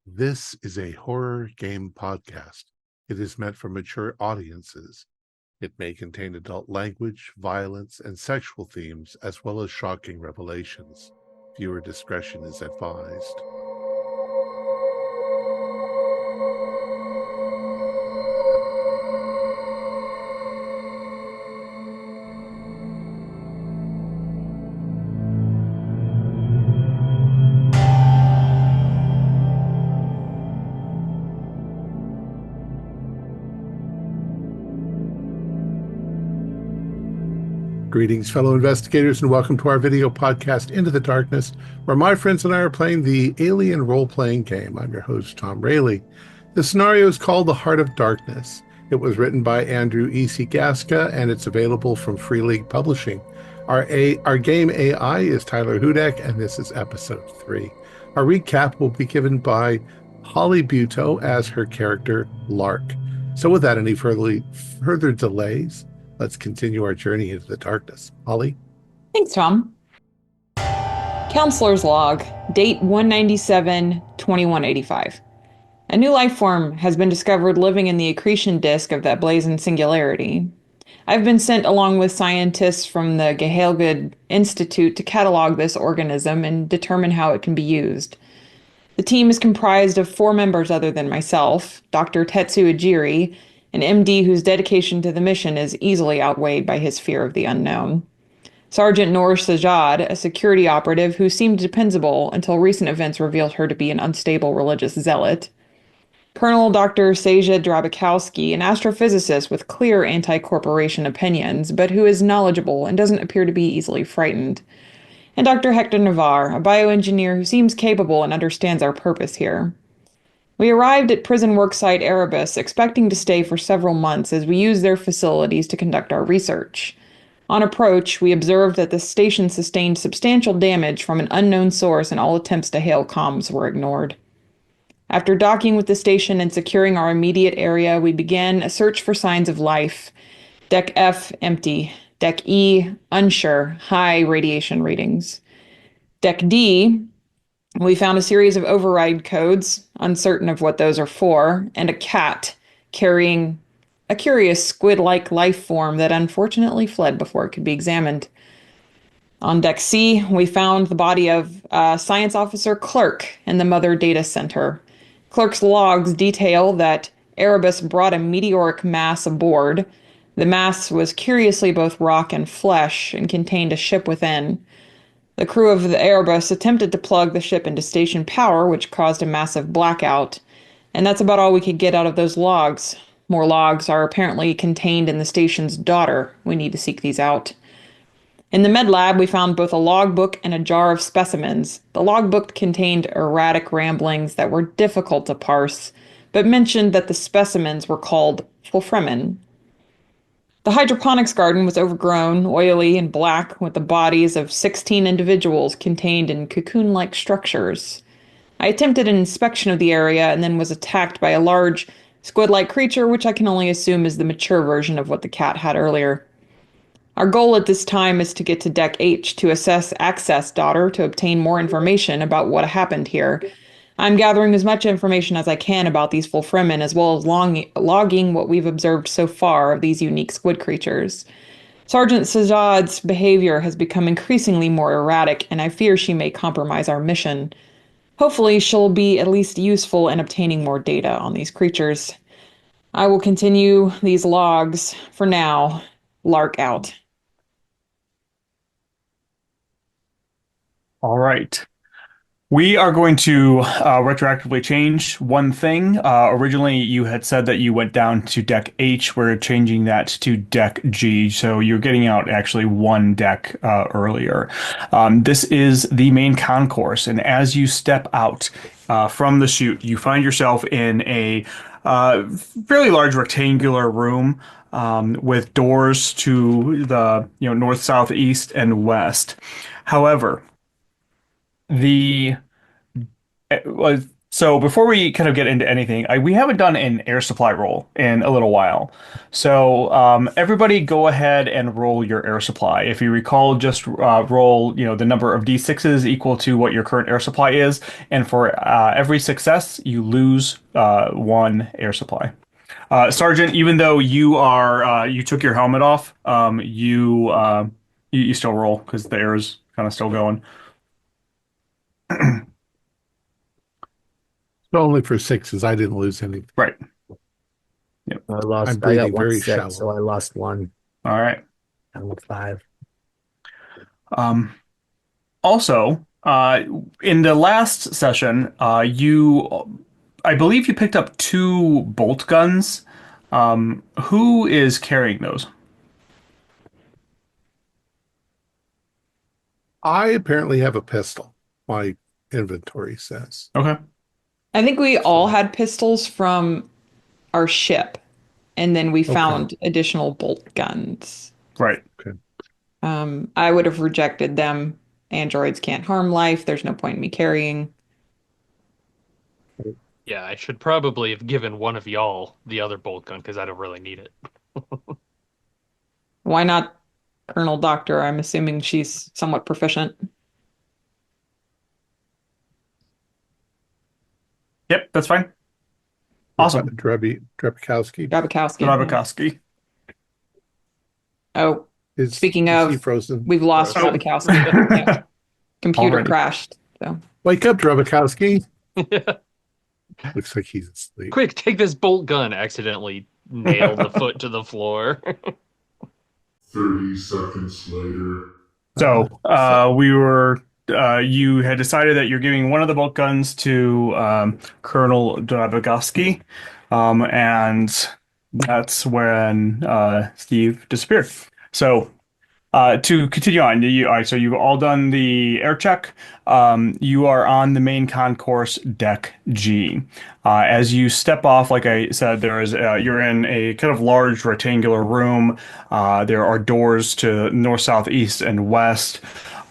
This is a horror game podcast. It is meant for mature audiences. It may contain adult language, violence, and sexual themes, as well as shocking revelations. Viewer discretion is advised. Greetings, fellow investigators, and welcome to our video podcast, Into the Darkness, where my friends and I are playing the Alien role-playing game. I'm your host, Thom Raley. The scenario is called The Heart of Darkness. It was written by Andrew E.C. Gaska, and it's available from Free League Publishing. Our game AI is Tyler Hudak, and this is episode 3. Our recap will be given by Holly Buto as her character, Lark. So without any further delays, let's continue our journey into the darkness. Holly? Thanks, Thom. Counselor's Log, date 197-2185. A new life form has been discovered living in the accretion disk of the Ablassen singularity. I've been sent along with scientists from the Gehelgud Institute to catalog this organism and determine how it can be used. The team is comprised of 4 members other than myself, Dr. Tetsu Ujiri, an MD whose dedication to the mission is easily outweighed by his fear of the unknown. Sergeant Noor Sajad, a security operative who seemed dependable until recent events revealed her to be an unstable religious zealot. Colonel Dr. Seja Drabikowski, an astrophysicist with clear anti-corporation opinions, but who is knowledgeable and doesn't appear to be easily frightened. And Dr. Hector Navarre, a bioengineer who seems capable and understands our purpose here. We arrived at prison worksite Erebus, expecting to stay for several months as we used their facilities to conduct our research. On approach, we observed that the station sustained substantial damage from an unknown source and all attempts to hail comms were ignored. After docking with the station and securing our immediate area, we began a search for signs of life. Deck F, empty. Deck E, unsure, high radiation readings. Deck D, we found a series of override codes, uncertain of what those are for, and a cat carrying a curious squid-like life form that unfortunately fled before it could be examined. On Deck C, we found the body of Science Officer Clerk in the Mother Data Center. Clerk's logs detail that Erebus brought a meteoric mass aboard. The mass was curiously both rock and flesh and contained a ship within. The crew of the Erebus attempted to plug the ship into station power, which caused a massive blackout. And that's about all we could get out of those logs. More logs are apparently contained in the station's daughter. We need to seek these out. In the med lab, we found both a logbook and a jar of specimens. The logbook contained erratic ramblings that were difficult to parse, but mentioned that the specimens were called fulfremin. The hydroponics garden was overgrown, oily, and black, with the bodies of 16 individuals contained in cocoon-like structures. I attempted an inspection of the area and then was attacked by a large, squid-like creature, which I can only assume is the mature version of what the cat had earlier. Our goal at this time is to get to Deck H to assess Access Daughter to obtain more information about what happened here. I'm gathering as much information as I can about these fulfremin, as well as logging what we've observed so far of these unique squid creatures. Sergeant Sajad's behavior has become increasingly more erratic, and I fear she may compromise our mission. Hopefully, she'll be at least useful in obtaining more data on these creatures. I will continue these logs. For now, Lark out. All right. We are going to retroactively change one thing. Originally, you had said that you went down to Deck H. We're changing that to Deck G. So you're getting out actually one deck earlier. This is the main concourse. And as you step out from the chute, you find yourself in a fairly large rectangular room with doors to the north, south, east, and west. However, the so So before we kind of get into anything, we haven't done an air supply roll in a little while. So everybody go ahead and roll your air supply. If you recall, just roll, the number of D6s equal to what your current air supply is. And for every success, you lose one air supply. Sergeant, even though you took your helmet off, you still roll because the air is kind of still going. Only for sixes. I didn't lose anything. Right. Yep. I'm I got breathing one very six, shallow. so I lost one. All right. I'm with five. Um, Also, in the last session, I believe you picked up two bolt guns. Who is carrying those? I apparently have a pistol. My inventory says. Okay. I think we all had pistols from our ship, and then we Okay. found additional bolt guns. Right. Okay. I would have rejected them. Androids can't harm life. There's no point in me carrying. Yeah, I should probably have given one of y'all the other bolt gun because I don't really need it. Why not Colonel Doctor? I'm assuming she's somewhat proficient. Yep, that's fine. Awesome. Drebikowski. Gabakowski. Rabakowski. Oh, speaking Is he of, frozen? we've lost Frozen. Gabakowski. Yeah. Computer Already. crashed. So Wake up, Drebikowski. Looks like he's asleep. Quick, take this bolt gun. Accidentally nailed the foot to the floor. 30 seconds later. So you had decided that you're giving one of the bolt guns to Colonel Dragoski, and that's when Steve disappeared. So to continue on, all right, so you've all done the air check. You are on the main concourse deck G. As you step off, like I said, you're in a kind of large rectangular room. There are doors to north, south, east, and west.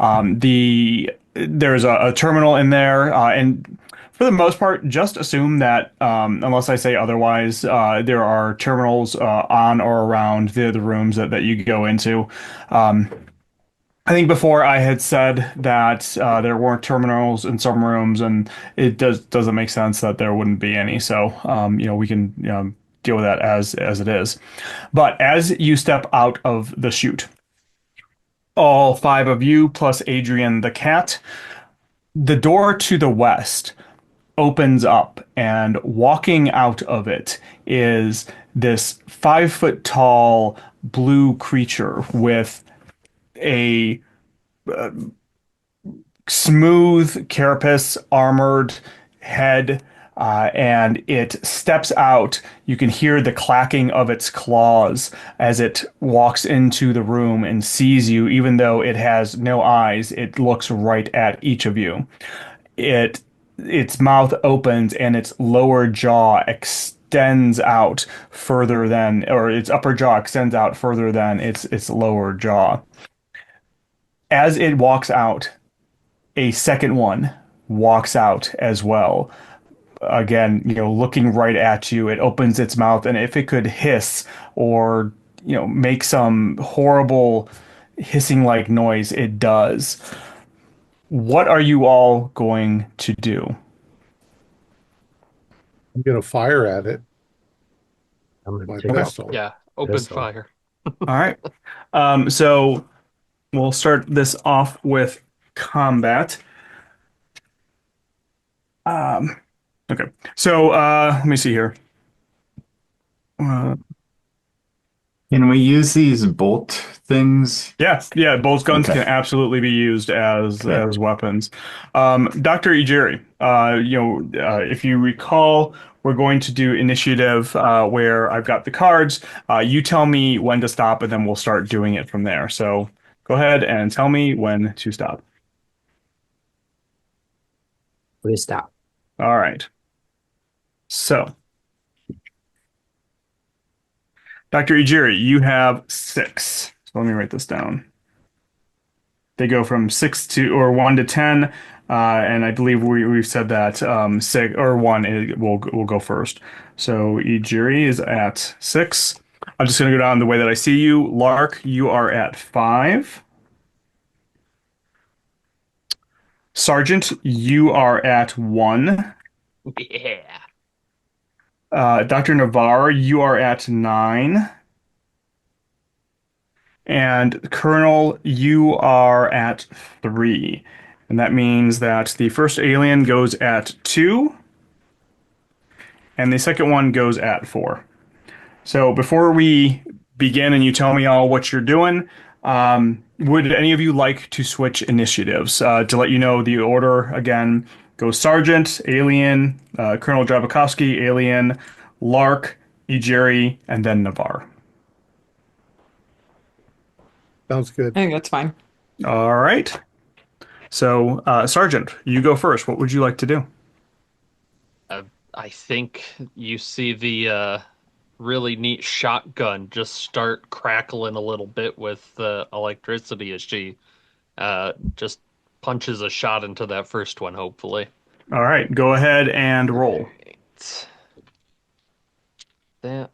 There's a terminal in there, and for the most part, just assume that unless I say otherwise, there are terminals on or around the rooms that you go into. I think before I had said that there weren't terminals in some rooms, and it doesn't make sense that there wouldn't be any. So we can deal with that as it is. But as you step out of the chute, all five of you plus Adrian the cat, the door to the west opens up, and walking out of it is this 5 foot tall blue creature with a smooth carapace, armored head, and it steps out. You can hear the clacking of its claws as it walks into the room and sees you. Even though it has no eyes, it looks right at each of you. Its mouth opens and its lower jaw extends out further than, or its upper jaw extends out further than its lower jaw. As it walks out, a second one walks out as well. Again, looking right at you, it opens its mouth, and if it could hiss or, make some horrible hissing like noise, it does. What are you all going to do? I'm going to fire at it. I'm My gonna take off. pistol. Yeah, open Pistol. fire. All right. So we'll start this off with combat. Okay. So let me see here. Can we use these bolt things? Yeah, both guns Okay. can absolutely be used as weapons. Dr. Ijiri, if you recall, we're going to do initiative where I've got the cards. You tell me when to stop, and then we'll start doing it from there. So go ahead and tell me when to stop. We stop. All right. So, Dr. Ijiri, you have 6. So let me write this down. They go from 6 to or 1 to 10, and I believe we've said that 6 or 1 will go first. So Ijiri is at 6. I'm just going to go down the way that I see you. Lark, you are at 5. Sergeant, you are at 1. Yeah. Dr. Navarre, you are at 9. And Colonel, you are at 3. And that means that the first alien goes at 2, and the second one goes at 4. So before we begin and you tell me all what you're doing, would any of you like to switch initiatives? To let you know, the order again goes Sergeant, Alien, Colonel Drabakowski, Alien, Lark, Ijiri, and then Navarre. Sounds good. I think that's fine. All right. So, Sergeant, you go first. What would you like to do? I think you see the really neat shotgun just start crackling a little bit with electricity as she just punches a shot into that first one, hopefully. All right, go ahead and roll. Right. That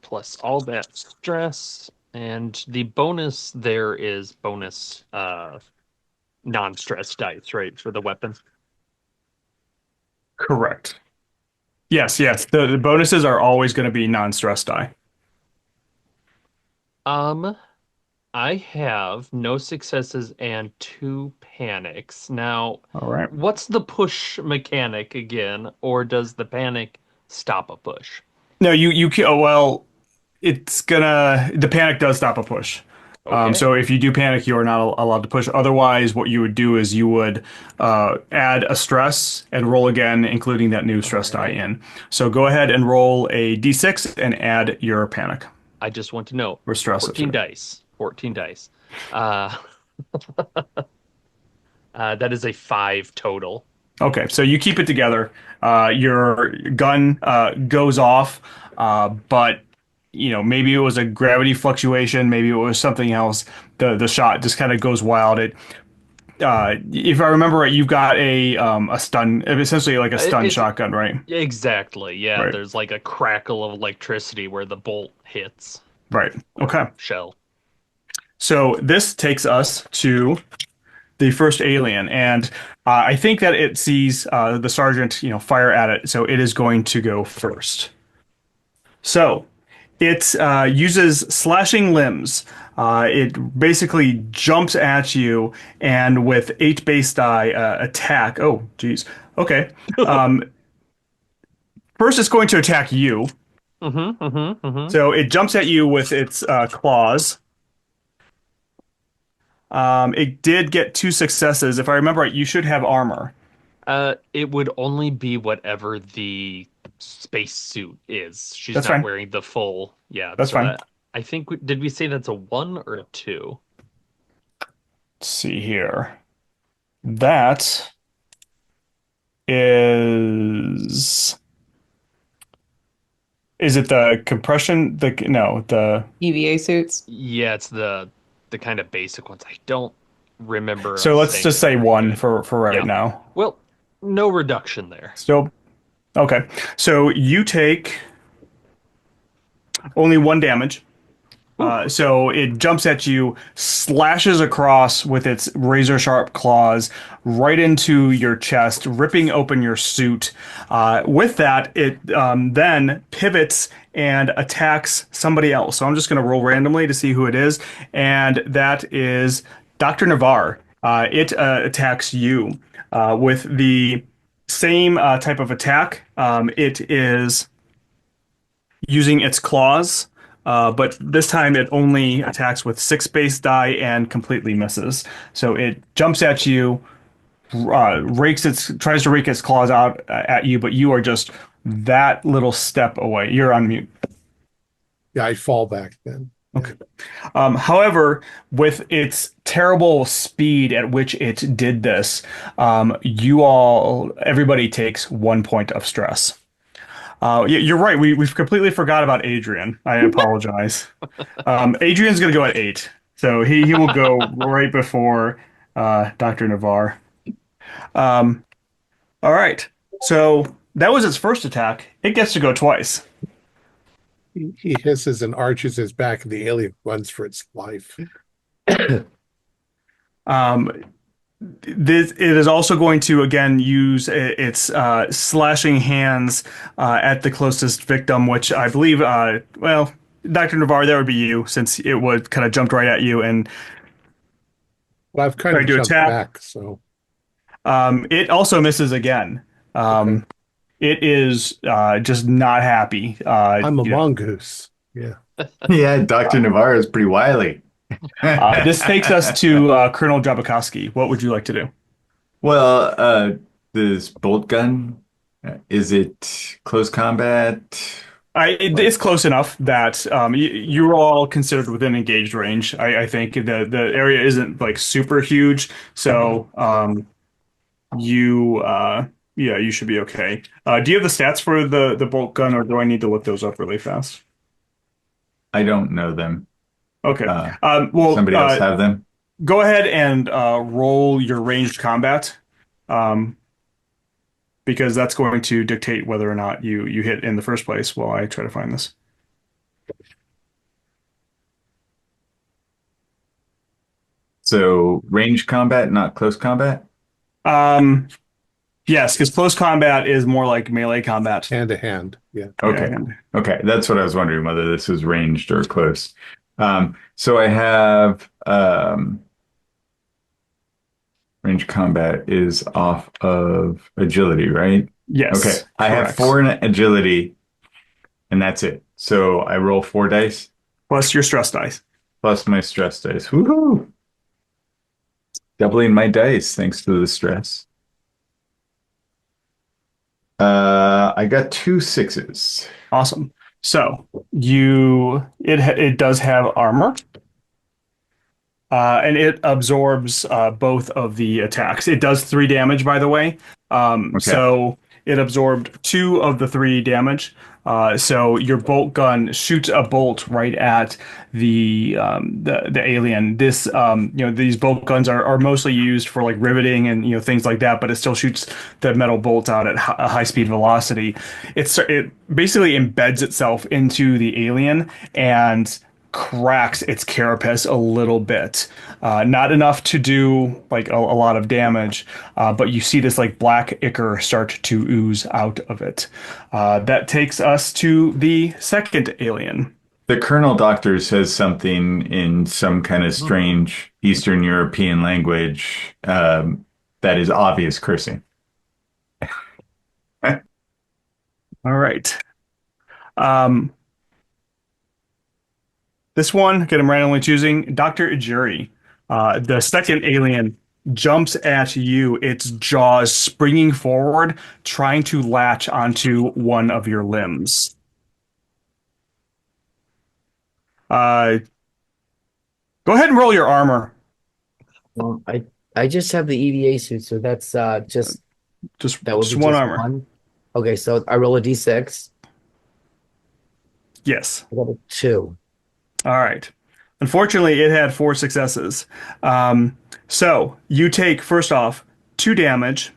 plus all that stress. And the bonus there is bonus non-stress dice, right, for the weapon? Correct. Yes, yes. The bonuses are always going to be non-stress die. I have no successes and 2 panics. Now, All right. what's the push mechanic again, or does the panic stop a push? No, well, the panic does stop a push. Okay. So if you do panic, you are not allowed to push. Otherwise, what you would do is you would add a stress and roll again, including that new stress die in. So go ahead and roll a d6 and add your panic. I just want to know. Or stress. 14 dice. 14 dice. That is a 5 total. Okay, so you keep it together. Your gun goes off, but maybe it was a gravity fluctuation, maybe it was something else. The shot just kind of goes wild. If I remember right, you've got a stun, essentially like a stun shotgun, right? Exactly. Yeah, Right. there's like a crackle of electricity where the bolt hits. Right. Okay. Shell. So this takes us to the first alien, and I think that it sees the sergeant, fire at it, so it is going to go first. So it uses slashing limbs. It basically jumps at you, and with 8 base die attack. Oh, geez. Okay. First, it's going to attack you. So it jumps at you with its claws. It did get 2 successes. If I remember right, you should have armor. It would only be whatever the space suit is. She's That's not fine. wearing the full. Yeah, That's so fine. I think did we say that's a 1 or a 2? Let's see here. That is. Is it the compression? The EVA suits. Yeah, it's the kind of basic ones. I don't remember. So us let's saying just it say very 1 good. for right Yeah. now. Well, no reduction there. Still okay. So you take only 1 damage. So it jumps at you, slashes across with its razor sharp claws right into your chest, ripping open your suit. With that, it then pivots and attacks somebody else. So I'm just going to roll randomly to see who it is, and that is Dr. Navarre. It attacks you with the same type of attack. It is using its claws. But this time it only attacks with 6 base die and completely misses. So it jumps at you, tries to rake its claws out at you, but you are just that little step away. You're on mute. Yeah, I fall back then. Okay. However, with its terrible speed at which it did this, everybody takes 1 point of stress. You're right. We've completely forgot about Adrian. I apologize. Adrian's going to go at 8. So he will go right before Dr. Navarre. Um, all right. So that was its first attack. It gets to go twice. He hisses and arches his back, and the alien runs for its life. Um, it is also going to again use its slashing hands at the closest victim, which I believe, well, Dr. Navarre, that would be you, since it would kind of jumped right at you and But I've kind tried of to jumped attack. back, so It also misses again. okay. It is just not happy. I'm a mongoose. Yeah. Yeah, Dr. Navarro is pretty wily. This takes us to Colonel Jabakoski. What would you like to do? Well, this bolt gun, is it close combat? It's close enough that you're all considered within engaged range. I think the area isn't like super huge, so you yeah, you should be okay. Do you have the stats for the bolt gun, or do I need to look those up really fast? I don't know them. Okay. Uh, Well, Somebody else have them? go ahead and roll your ranged combat, um, because that's going to dictate whether or not you hit in the first place while I try to find this. So range combat, not close combat? Um, yes, because close combat is more like melee combat. Hand to hand. Yeah. Okay. Yeah. Okay, that's what I was wondering, whether this was ranged or close. So I have range combat is off of agility, right? Yes. Okay, I have correct. 4 in agility, and that's it. So I roll 4 dice Plus your stress dice. plus my stress dice. Woohoo! Doubling my dice thanks to the stress. I got 2 6s. Awesome. So it does have armor. And it absorbs both of the attacks. It does 3 damage, by the way. Okay. So it absorbed 2 of the 3 damage. So your bolt gun shoots a bolt right at the alien. This these bolt guns are mostly used for like riveting and things like that, but it still shoots the metal bolt out at a high speed velocity. It basically embeds itself into the alien and cracks its carapace a little bit. Not enough to do like a lot of damage, but you see this like black ichor start to ooze out of it. That takes us to the second alien. The Colonel Doctor says something in some kind of strange Eastern European language that is obvious cursing. All right. This one, again, I'm randomly choosing Dr. Ijiri. The second alien jumps at you, its jaws springing forward, trying to latch onto one of your limbs. Go ahead and roll your armor. Well, I just have the EVA suit, so that's just Just, that would just be one just armor. one. Okay, so I roll a D6. Yes. I got a 2. All right. Unfortunately, it had 4 successes. So you take, first off, 2 damage.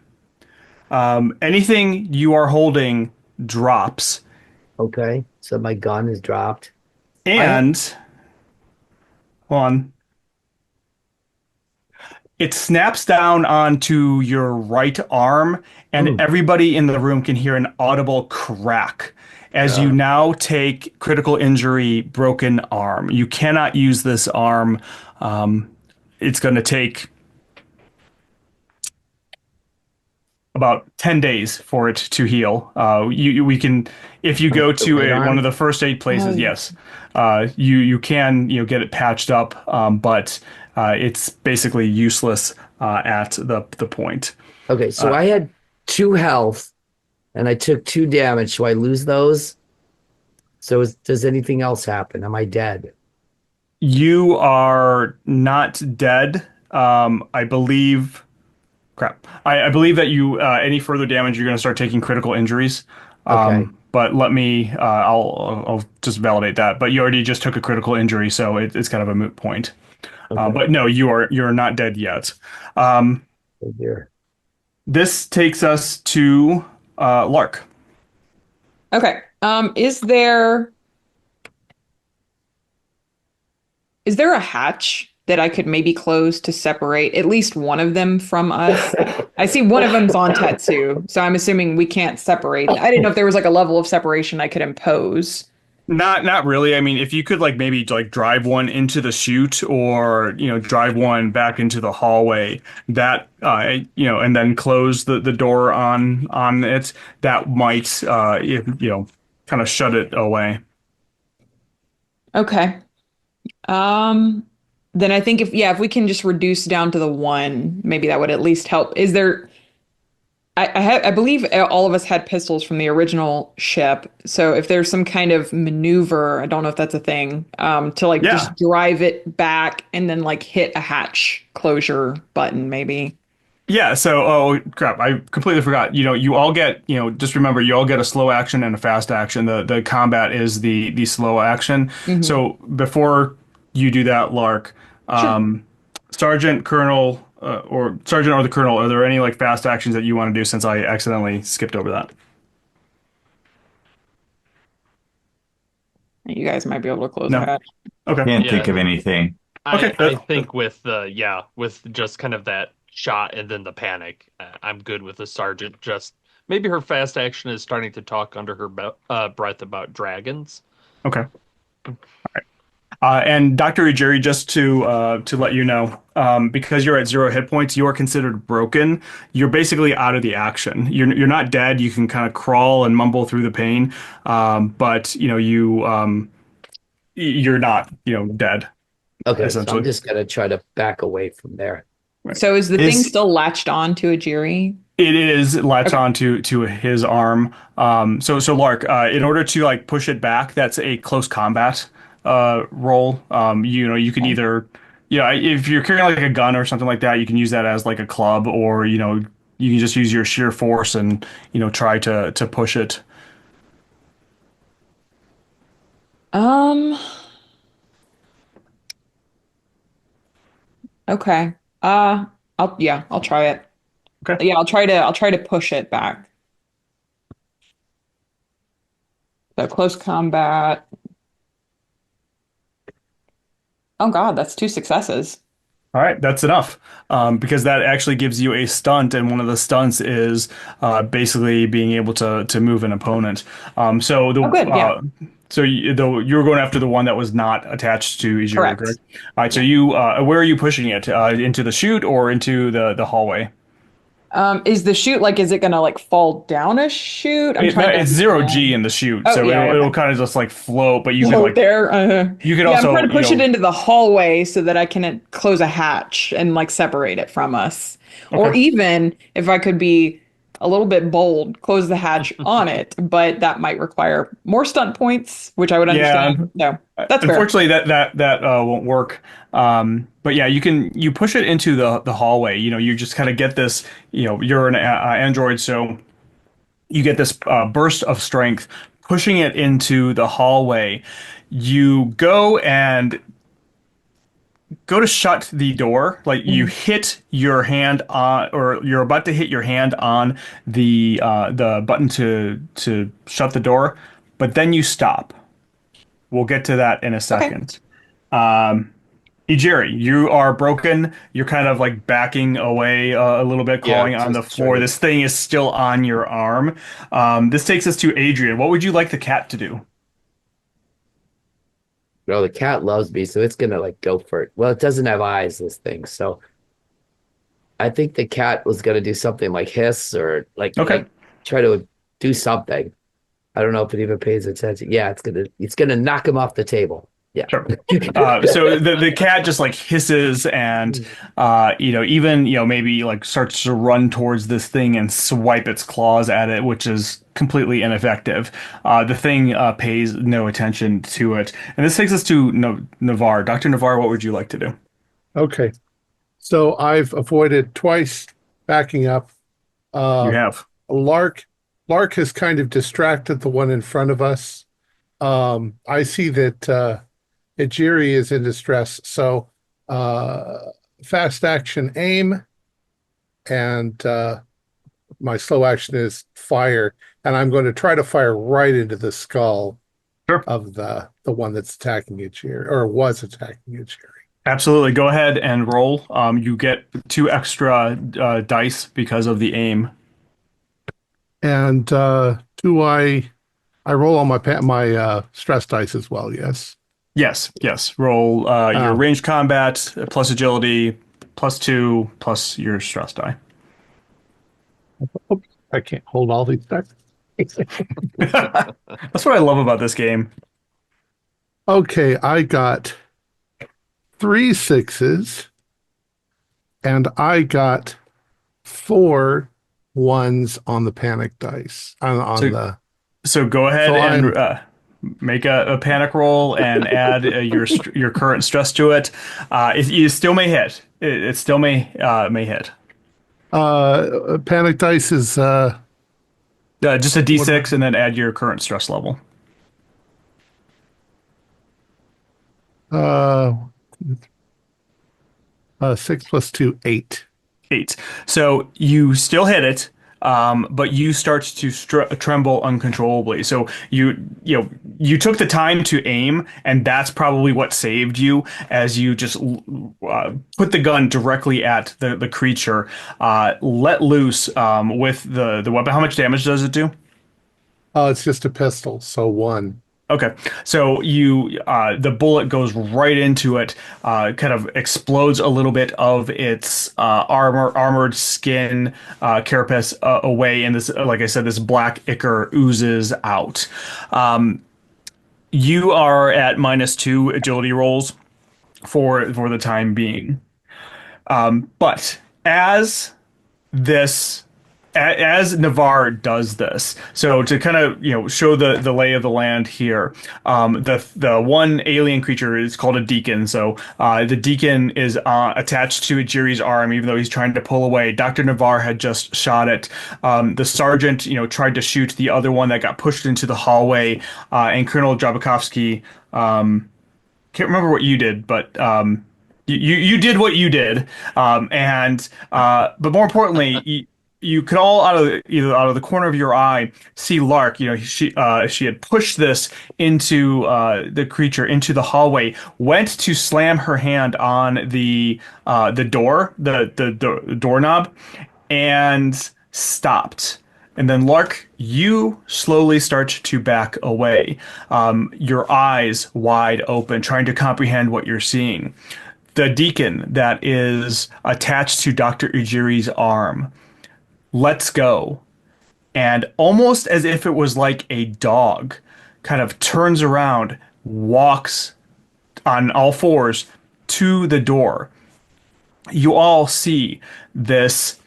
Anything you are holding drops. Okay, so my gun is dropped. And hold on. It snaps down onto your right arm, and everybody in the room can hear an audible crack as you now take critical injury, broken arm. You cannot use this arm. It's going to take about 10 days for it to heal. We can, if you go to right arm? one of the first aid places, yes, you can get it patched up, but it's basically useless at the point. Okay, so I had 2 health, and I took 2 damage. So I lose those. So does anything else happen? Am I dead? You are not dead. I believe. Crap. I believe that you any further damage, you're going to start taking critical injuries. Okay. But let me. I'll just validate that. But you already just took a critical injury, so it's kind of a moot point. Okay. But no, you're not dead yet. Um, Oh dear. this takes us to Lark. Okay. Is there a hatch that I could maybe close to separate at least one of them from us? I see one of them's on Tetsu, so I'm assuming we can't separate. I didn't know if there was like a level of separation I could impose. Not really. I mean, if you could like maybe like drive one into the chute or drive one back into the hallway, that and then close the door on it, that might kind of shut it away. Okay. Um, then I think if we can just reduce down to the one, maybe that would at least help. Is there I believe all of us had pistols from the original ship. So if there's some kind of maneuver, I don't know if that's a thing, to like Yeah. just drive it back and then like hit a hatch closure button, maybe. Yeah, so oh crap, I completely forgot. You all get, just remember you all get a slow action and a fast action. The combat is the slow action. Hmm. So before you do that, Lark, Sure. Sergeant, Colonel, or Sergeant or the Colonel, are there any like fast actions that you want to do since I accidentally skipped over that? You guys might be able to close the No. hatch. Okay. Can't think Yeah. of anything. Okay. I think with with just kind of that shot and then the panic, I'm good with the sergeant. Just maybe her fast action is starting to talk under her breath about dragons. Okay. And Dr. Ujiri, just to let you know, because you're at 0 hit points, you are considered broken. You're basically out of the action. You're not dead. You can kind of crawl and mumble through the pain, but you're not dead Okay, so I'm essentially. just gonna try to back away from there. Right. So is the thing Is still latched on to a Jiri? It is latched Okay. on to his arm. So Lark, in order to like push it back, that's a close combat roll. You can Okay. either, if you're carrying like a gun or something like that, you can use that as like a club, or you can just use your sheer force and try to push it. Um, okay. I'll try it. Okay. Yeah, I'll try to push it back. So close combat. Oh God, that's two successes. All right, that's enough. Because that actually gives you a stunt, and one of the stunts is basically being able to move an opponent. So Oh, good. Yeah, you were going after the one that was not attached to Ijiri, correct. correct? All right. So Yeah. where are you pushing it? Into the chute or into the hallway? Is the chute like, is it gonna like fall down a chute? I'm No, trying to it's 0 G understand. in the chute, Oh so yeah, it'll okay. kind of just like float, but you could Float like there. you could Yeah, I'm trying also to push it into the hallway so that I can close a hatch and like separate it from us. Or okay. even if I could be a little bit bold, close the hatch on it, but that might require more stunt points, which I would Yeah, understand. So that's fair. unfortunately, that won't work. But yeah, you push it into the hallway. You just kind of get this. You're an android, so you get this burst of strength, pushing it into the hallway. You go to shut the door, like you Mhm. hit your hand on, or you're about to hit your hand on the button to shut the door, but then you stop. We'll get to that in a Okay. second. Ijiri, you are broken. You're kind of like backing away a little bit, Yeah, crawling on the just try floor. to. This thing is still on your arm. This takes us to Adrian. What would you like the cat to do? No, the cat loves me, so it's gonna like go for it. Well, it doesn't have eyes, this thing. So I think the cat was gonna do something like hiss or Okay. like try to do something. I don't know if it even pays attention. Yeah, it's gonna knock him off the table. Yeah. Sure. So the cat just like hisses and even maybe like starts to run towards this thing and swipe its claws at it, which is completely ineffective. The thing pays no attention to it, and this takes us to Navarre. Dr. Navarre, what would you like to do? Okay. So I've avoided twice backing up. You Uh, have. Lark, Lark has kind of distracted the one in front of us. I see that Ejiri is in distress, so uh, fast action aim, and my slow action is fire. And I'm going to try to fire right into the skull Sure. of the one that's attacking Ijiri, or was attacking Ijiri. Absolutely. Go ahead and roll. You get 2 extra dice because of the aim. And do I roll on my stress dice as well? Yes. Yes, yes. Roll your ranged combat plus agility +2 plus your stress die. Oops, I can't hold all these dice. That's what I love about this game. Okay, I got 3 sixes, and I got 4 ones on the panic dice. So go ahead So and make a panic roll and add your current stress to it. You still may hit. It still may hit. Panic dice is Just a D6 and then add your current stress level. uh 6 plus 2, 8. 8. So you still hit it, but you start to tremble uncontrollably. So you took the time to aim, and that's probably what saved you as you just put the gun directly at the creature, let loose with the weapon. How much damage does it do? It's just a pistol, so 1. Okay, so the bullet goes right into it, kind of explodes a little bit of its armored skin carapace away, and this, like I said, this black ichor oozes out. You are at -2 agility rolls for the time being, but as Navarre does this, so to kind of show the lay of the land here, the one alien creature is called a deacon. So the deacon is attached to Ijiri's arm, even though he's trying to pull away. Dr. Navarre had just shot it. The sergeant, tried to shoot the other one that got pushed into the hallway, and Colonel Drabakovsky, can't remember what you did, but you did what you did, but more importantly. You could all either out of the corner of your eye see Lark. She had pushed this into the creature into the hallway. Went to slam her hand on the door, the doorknob, and stopped. And then Lark, you slowly start to back away, your eyes wide open, trying to comprehend what you're seeing. The deacon that is attached to Dr. Ujiri's arm lets go, and almost as if it was like a dog, kind of turns around, walks on all fours to the door. You all see this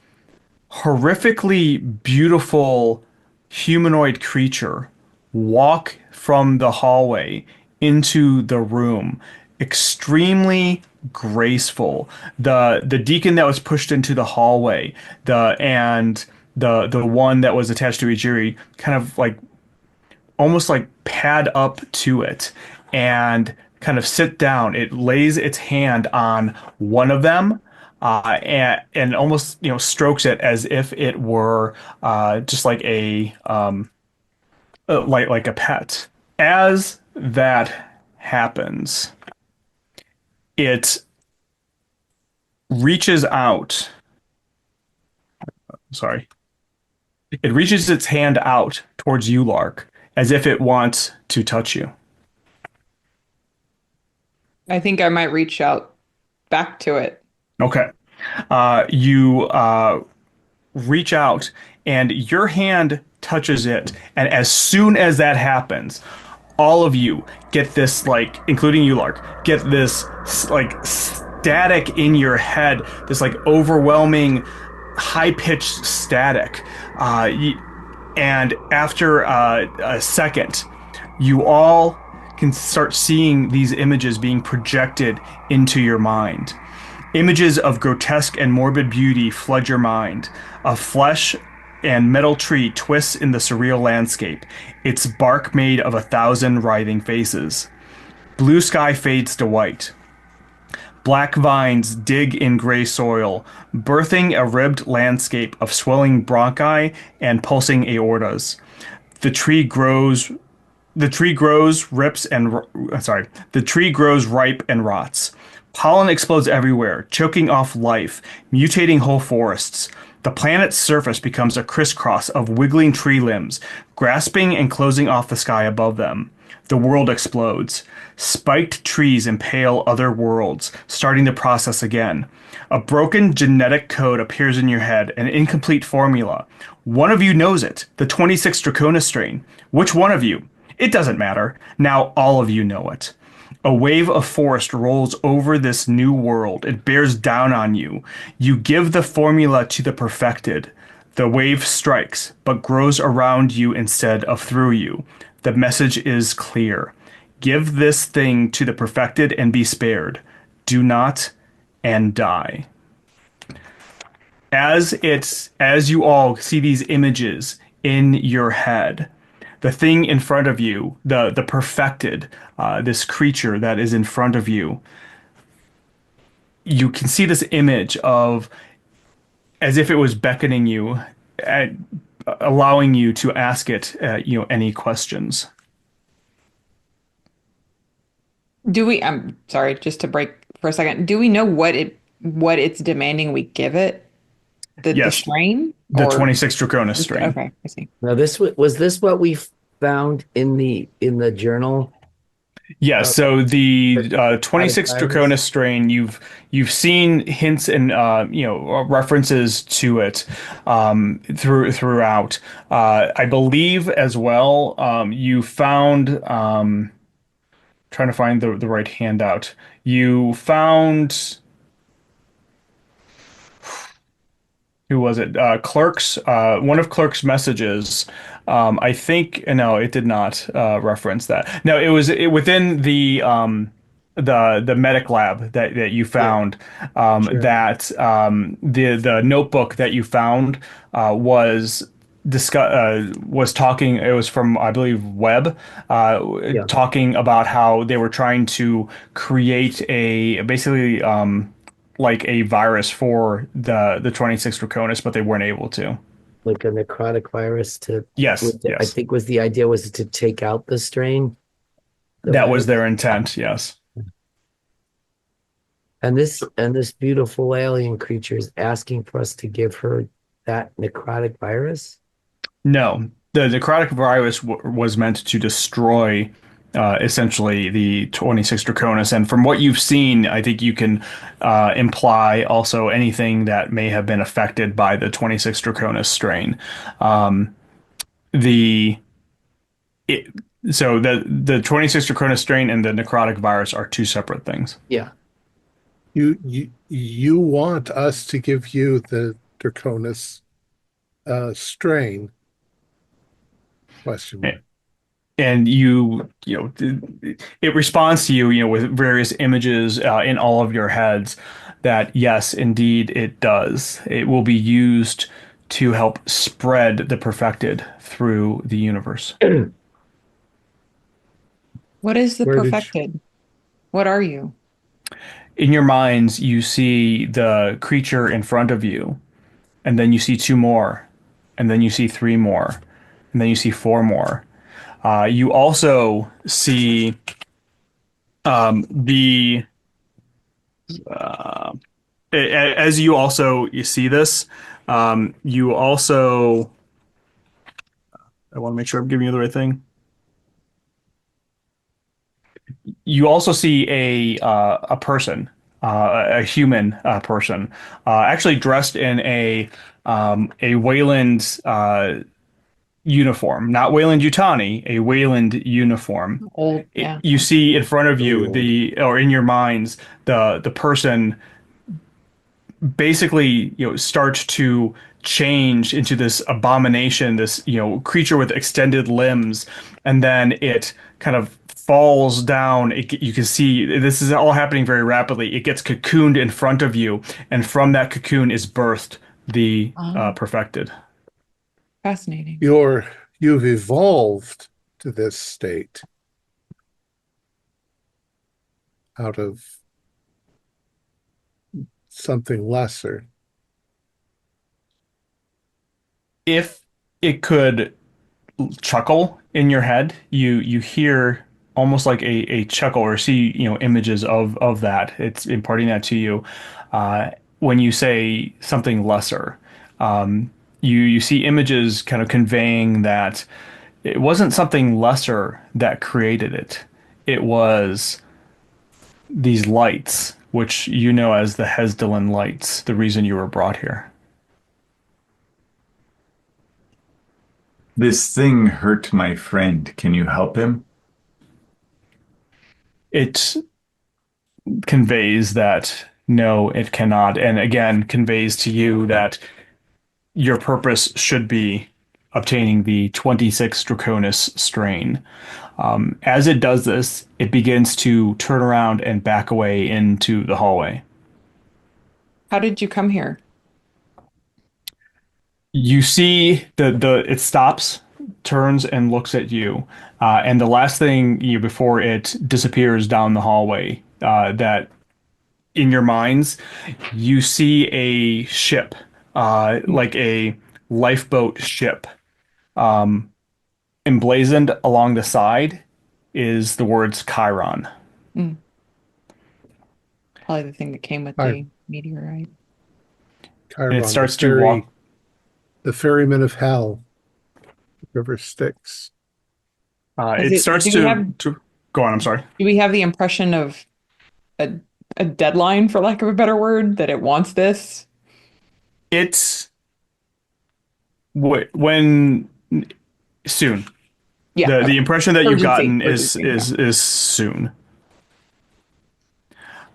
horrifically beautiful humanoid creature walk from the hallway into the room, extremely graceful. The deacon that was pushed into the hallway, the one that was attached to Ijiri, kind of like almost like pad up to it and kind of sit down. It lays its hand on one of them, and almost strokes it as if it were just like like a pet. As that happens, it reaches out. Sorry. It reaches its hand out towards you, Lark, as if it wants to touch you. I think I might reach out back to it. Okay. You reach out, and your hand touches it. And as soon as that happens, all of you get this, like, including you, Lark, get this, like, static in your head, this, like, overwhelming, high-pitched static. And after a second, you all can start seeing these images being projected into your mind. Images of grotesque and morbid beauty flood your mind. A flesh and metal tree twists in the surreal landscape, its bark made of 1,000 writhing faces. Blue sky fades to white. Black vines dig in gray soil, birthing a ribbed landscape of swelling bronchi and pulsing aortas. The tree grows the tree grows, rips, and sorry, the tree grows ripe and rots. Pollen explodes everywhere, choking off life, mutating whole forests. The planet's surface becomes a crisscross of wiggling tree limbs, grasping and closing off the sky above them. The world explodes. Spiked trees impale other worlds, starting the process again. A broken genetic code appears in your head, an incomplete formula. One of you knows it, the 26 Draconis strain. Which one of you? It doesn't matter. Now all of you know it. A wave of forest rolls over this new world. It bears down on you. You give the formula to the perfected. The wave strikes, but grows around you instead of through you. The message is clear. Give this thing to the perfected and be spared. Do not and die. As you all see these images in your head, the thing in front of you, the perfected, this creature that is in front of you, you can see this image of as if it was beckoning you, allowing you to ask it, any questions. Do we, I'm sorry, just to break for a second. Do we know what it's demanding we give it? The Yes. strain? The Or 26 Draconis strain. Okay, I see. Now, was this what we found in the journal? Yeah, so the 26 virus? Draconis strain, you've seen hints and references to it throughout. I believe as well. You found trying to find the right handout. You found who was it? Clerk's one of Clerk's messages. I think no, it did not reference that. No, it was within the medic lab that you found. Sure. That the notebook that you found was talking. It was from, I believe, Webb, talking about how they were trying to create a basically like a virus for the 26 Draconis, but they weren't able to. Like a necrotic virus Yes, I yes. think the idea was to take out the strain. That was their intent, yes. And this beautiful alien creature is asking for us to give her that necrotic virus? No, the necrotic virus was meant to destroy essentially the 26 Draconis. And from what you've seen, I think you can imply also anything that may have been affected by the 26 Draconis strain. So the 26 Draconis strain and the necrotic virus are two separate things. Yeah. You want us to give you the Draconis strain? Question mark. And it responds to you, with various images in all of your heads that yes, indeed it does. It will be used to help spread the perfected through the universe. What is the Where did perfected? What are you? In your minds, you see the creature in front of you, and then you see two more, and then you see three more, and then you see four more. You also see as you see this, you also, I want to make sure I'm giving you the right thing. You also see a person, a human person, actually dressed in a Wayland uniform, not Wayland Yutani, a Wayland uniform. Old, yeah. You see in front of you or in your minds, the person basically, starts to change into this abomination, this, creature with extended limbs, and then it kind of falls down. You can see this is all happening very rapidly. It gets cocooned in front of you, and from that cocoon is birthed the perfected. Fascinating. You've evolved to this state out of something lesser. If it could chuckle in your head, you hear almost like a chuckle or see images of that. It's imparting that to you when you say something lesser. You see images kind of conveying that it wasn't something lesser that created it. It was these lights, which you know as the Hesdalen lights, the reason you were brought here. This thing hurt my friend. Can you help him? It conveys that no, it cannot, and again conveys to you that your purpose should be obtaining the 26 Draconis strain. As it does this, it begins to turn around and back away into the hallway. How did you come here? You see the it stops, turns, and looks at you, and the last thing before it disappears down the hallway, that in your minds, you see a ship, like a lifeboat ship, emblazoned along the side is the words Chiron. Mm. Probably the thing that came with the meteorite. Chiron, And it starts to walk. The ferryman of hell, river Styx. It starts to go on. I'm sorry. Do we have the impression of a deadline, for lack of a better word, that it wants this? It's when soon. Yeah. The impression that you've gotten Urgency, is soon.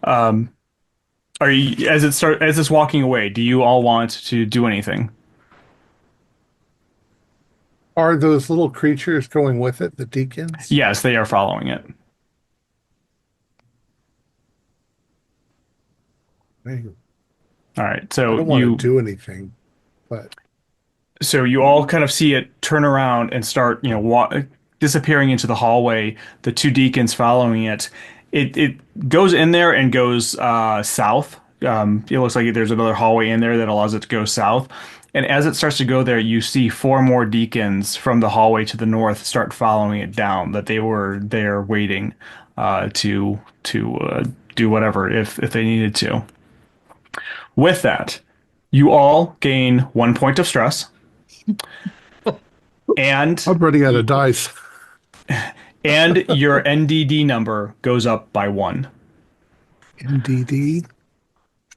Are you as it's walking away? Do you all want to do anything? Are those little creatures going with it, the deacons? Yes, they are following it. Man, All right, I so don't want to do anything, but so you all kind of see it turn around and start, disappearing into the hallway. The two deacons following it. It goes in there and goes south. It looks like there's another hallway in there that allows it to go south. And as it starts to go there, you see four more deacons from the hallway to the north start following it down. That they were there waiting to do whatever if they needed to. With that, you all gain 1 point of stress. And I'm running out of dice. and your NDD number goes up by 1. NDD?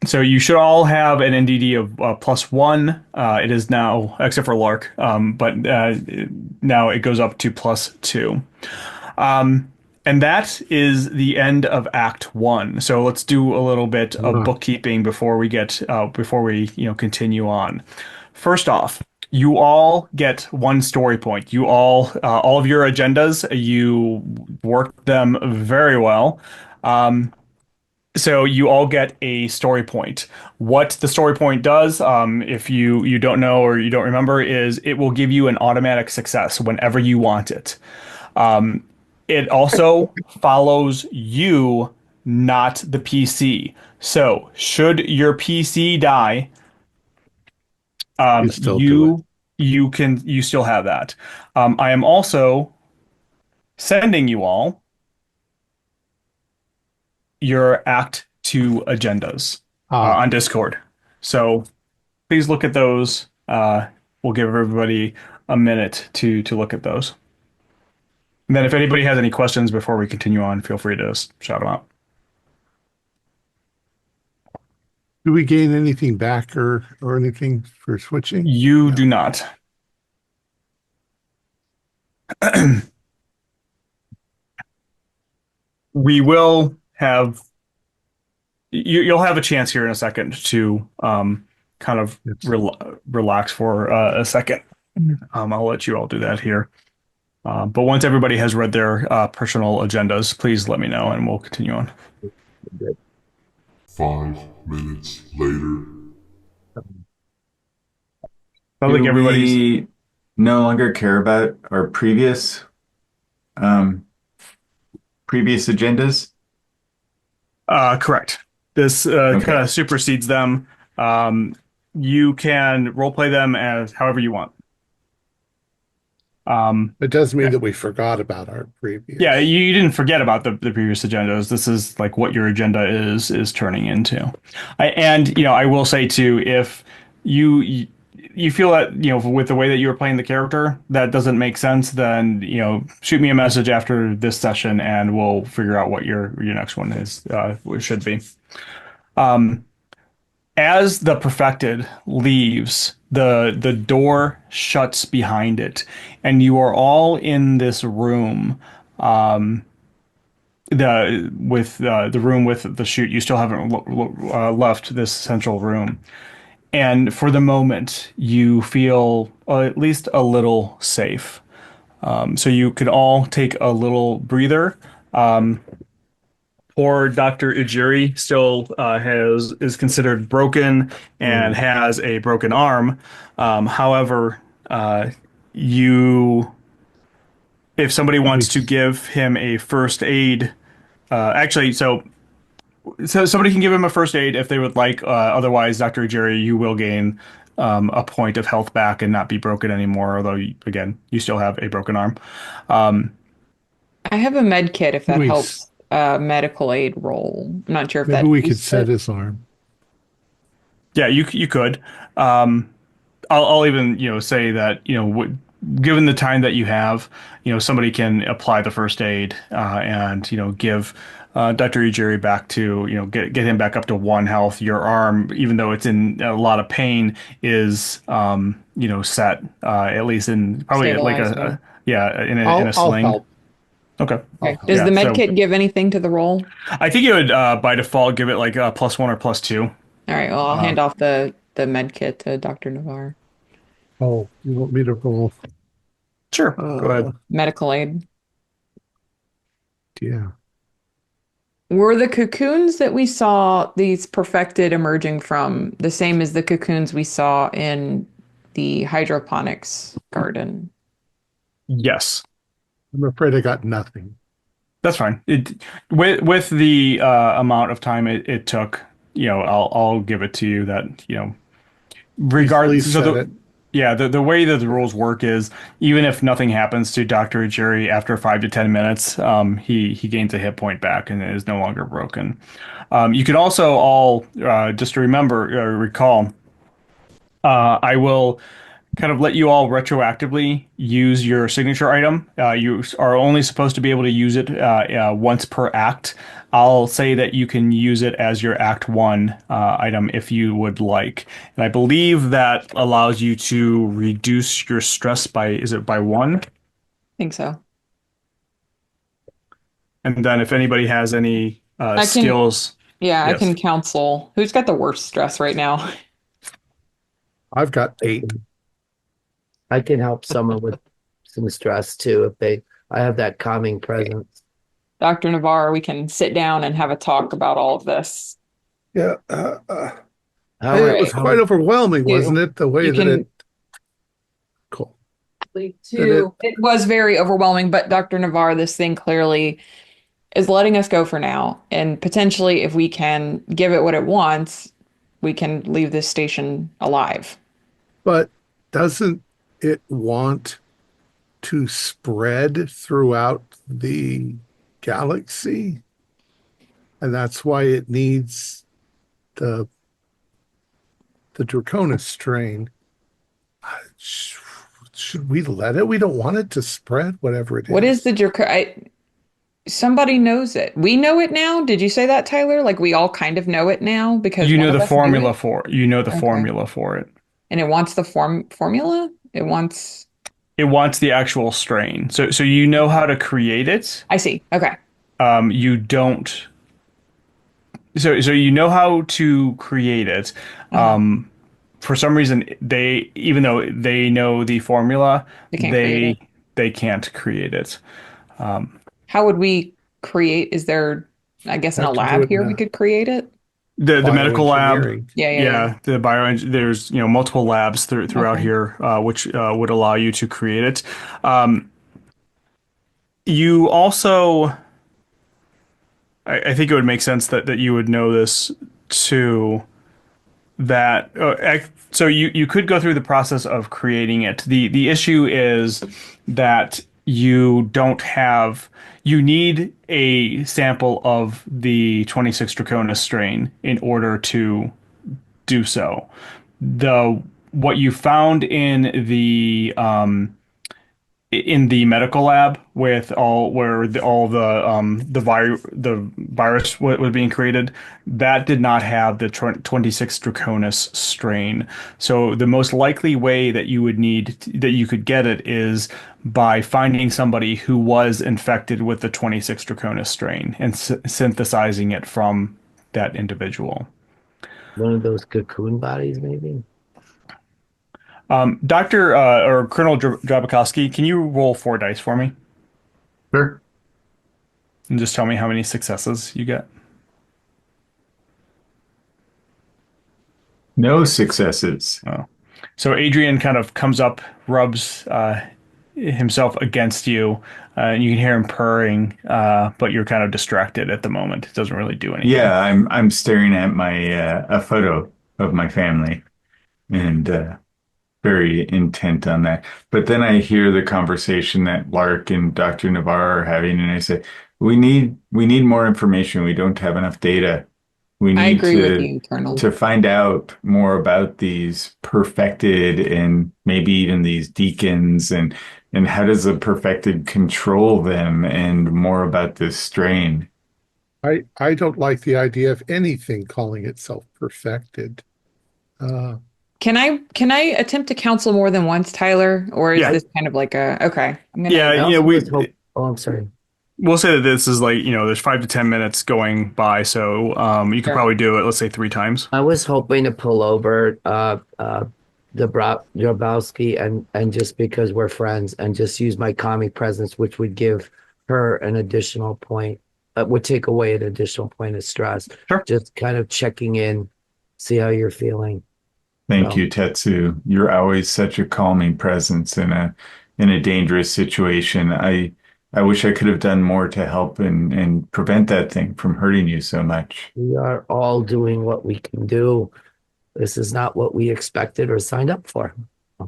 So you should all have an NDD of +1. It is now, except for Lark, but now it goes up to +2. And that is the end of Act 1. So let's do a little bit of bookkeeping before we continue on. First off, you all get 1 story point. You all of your agendas, you worked them very well. So you all get a story point. What the story point does, if you don't know or you don't remember, is it will give you an automatic success whenever you want it. It also follows you, not the PC. So should your PC die, You still do it. you still have that. I am also sending you all your Act 2 agendas on Discord. So please look at those. We'll give everybody a minute to look at those. And then if anybody has any questions before we continue on, feel free to shout them out. Do we gain anything back or anything for switching? You do not. We will have you'll have a chance here in a second to kind of relax for a second. I'll let you all do that here. But once everybody has read their personal agendas, please let me know and we'll continue on. 5 minutes later. I think everybody's no longer care about our previous agendas. Correct. This Okay. kind of supersedes them. You can roleplay them as however you want. It doesn't mean that we forgot about our previous. Yeah, you didn't forget about the previous agendas. This is like what your agenda is turning into. And I will say too, if you feel that with the way that you were playing the character that doesn't make sense, then shoot me a message after this session, and we'll figure out what your next one is should be. As the perfected leaves, the door shuts behind it, and you are all in this room. The room with the chute, you still haven't left this central room, and for the moment, you feel at least a little safe. So you could all take a little breather. Or Dr. Ujiri still is considered broken and has a broken arm. However, you if somebody wants to give him a first aid, actually, so somebody can give him a first aid if they would like. Otherwise, Dr. Ujiri, you will gain a point of health back and not be broken anymore. Although, again, you still have a broken arm. I have a med kit if that We- helps medical aid roll. I'm not sure if Maybe that we could boosts set it. his arm. Yeah, you could. I'll even say that given the time that you have, somebody can apply the first aid and give Dr. Ujiri back to get him back up to 1 health. Your arm, even though it's in a lot of pain, is set at least in probably like Stabilized, in a I'll sling. help. Okay. Okay. Does the med so kit give anything to the roll? I think it would by default give it like a +1 or +2. All right. Well, I'll hand off the med kit to Dr. Navarre. Oh, you want me to roll? Sure. Go ahead. Medical aid. Yeah. Were the cocoons that we saw these perfected emerging from the same as the cocoons we saw in the hydroponics garden? Yes. I'm afraid I got nothing. That's fine. With the amount of time it took, I'll give it to you that, regardless. Please So set it. the way that the rules work is even if nothing happens to Dr. Ujiri after 5 to 10 minutes, he gains a hit point back and is no longer broken. You can also all just to recall, I will kind of let you all retroactively use your signature item. You are only supposed to be able to use it once per act. I'll say that you can use it as your Act 1 item if you would like. And I believe that allows you to reduce your stress is it by 1? I think so. And then if anybody has any can- skills. Yeah, Yes. I can counsel. Who's got the worst stress right now? I've got 8. I can help someone with some stress too I have that calming presence. Dr. Navarre, we can sit down and have a talk about all of this. Yeah. How It was quite overwhelming, You- wasn't it? The way you that can- it. Cool. It was very overwhelming, but Dr. Navarre, this thing clearly is letting us go for now. And potentially, if we can give it what it wants, we can leave this station alive. But doesn't it want to spread throughout the galaxy? And that's why it needs the Draconis strain. Should we let it? We don't want it to spread, whatever it is. What is the somebody knows it. We know it now. Did you say that, Tyler? Like we all kind of know it now because You one know of the us knew formula it? for it. You know the Okay. formula for it. And it wants the formula? It wants the actual strain. So you know how to create it. I see. Okay. You don't. So you know how to create it. For some reason, even though they know the formula, They can't create it. they can't create it. How would we create? Is there, I guess, in a Have to do lab it here in we a could create it? The medical lab. Bioengineering. Yeah. The there's multiple labs throughout Okay. here which would allow you to create it. You also I think it would make sense that you would know this too. That so you could go through the process of creating it. The issue is that you need a sample of the 26 Draconis strain in order to do so. The what you found in the medical lab with all the virus was being created, that did not have the 26 Draconis strain. So the most likely way that that you could get it is by finding somebody who was infected with the 26 Draconis strain and synthesizing it from that individual. One of those cocoon bodies, maybe? Dr. Or Colonel Drabakowski, can you roll 4 dice for me Sure. and just tell me how many successes you get? No successes. Oh. So Adrian kind of comes up, rubs himself against you, and you can hear him purring, but you're kind of distracted at the moment. It doesn't really do anything. Yeah, I'm staring at my a photo of my family and very intent on that. But then I hear the conversation that Lark and Dr. Navarre are having, and I say, we need more information. We don't have enough data. We I need agree with you, Colonel. to find out more about these perfected and maybe even these deacons and how does the perfected control them and more about this strain. I don't like the idea of anything calling itself perfected. Can I attempt to counsel more than once, Tyler? Or is Yeah. this kind of like a okay? I'm gonna Yeah, I yeah, also we was hope- Oh, I'm sorry. we'll say that this is like, there's 5 to 10 minutes going by, so you could Sure. probably do it, let's say 3 times. I was hoping to pull over Dabrowski and just because we're friends and just use my calming presence, which would give her an additional point, would take away an additional point of stress. Sure. Just kind of checking in, see how you're feeling. Thank So- you, Tetsu. You're always such a calming presence in a dangerous situation. I wish I could have done more to help and prevent that thing from hurting you so much. We are all doing what we can do. This is not what we expected or signed up for. I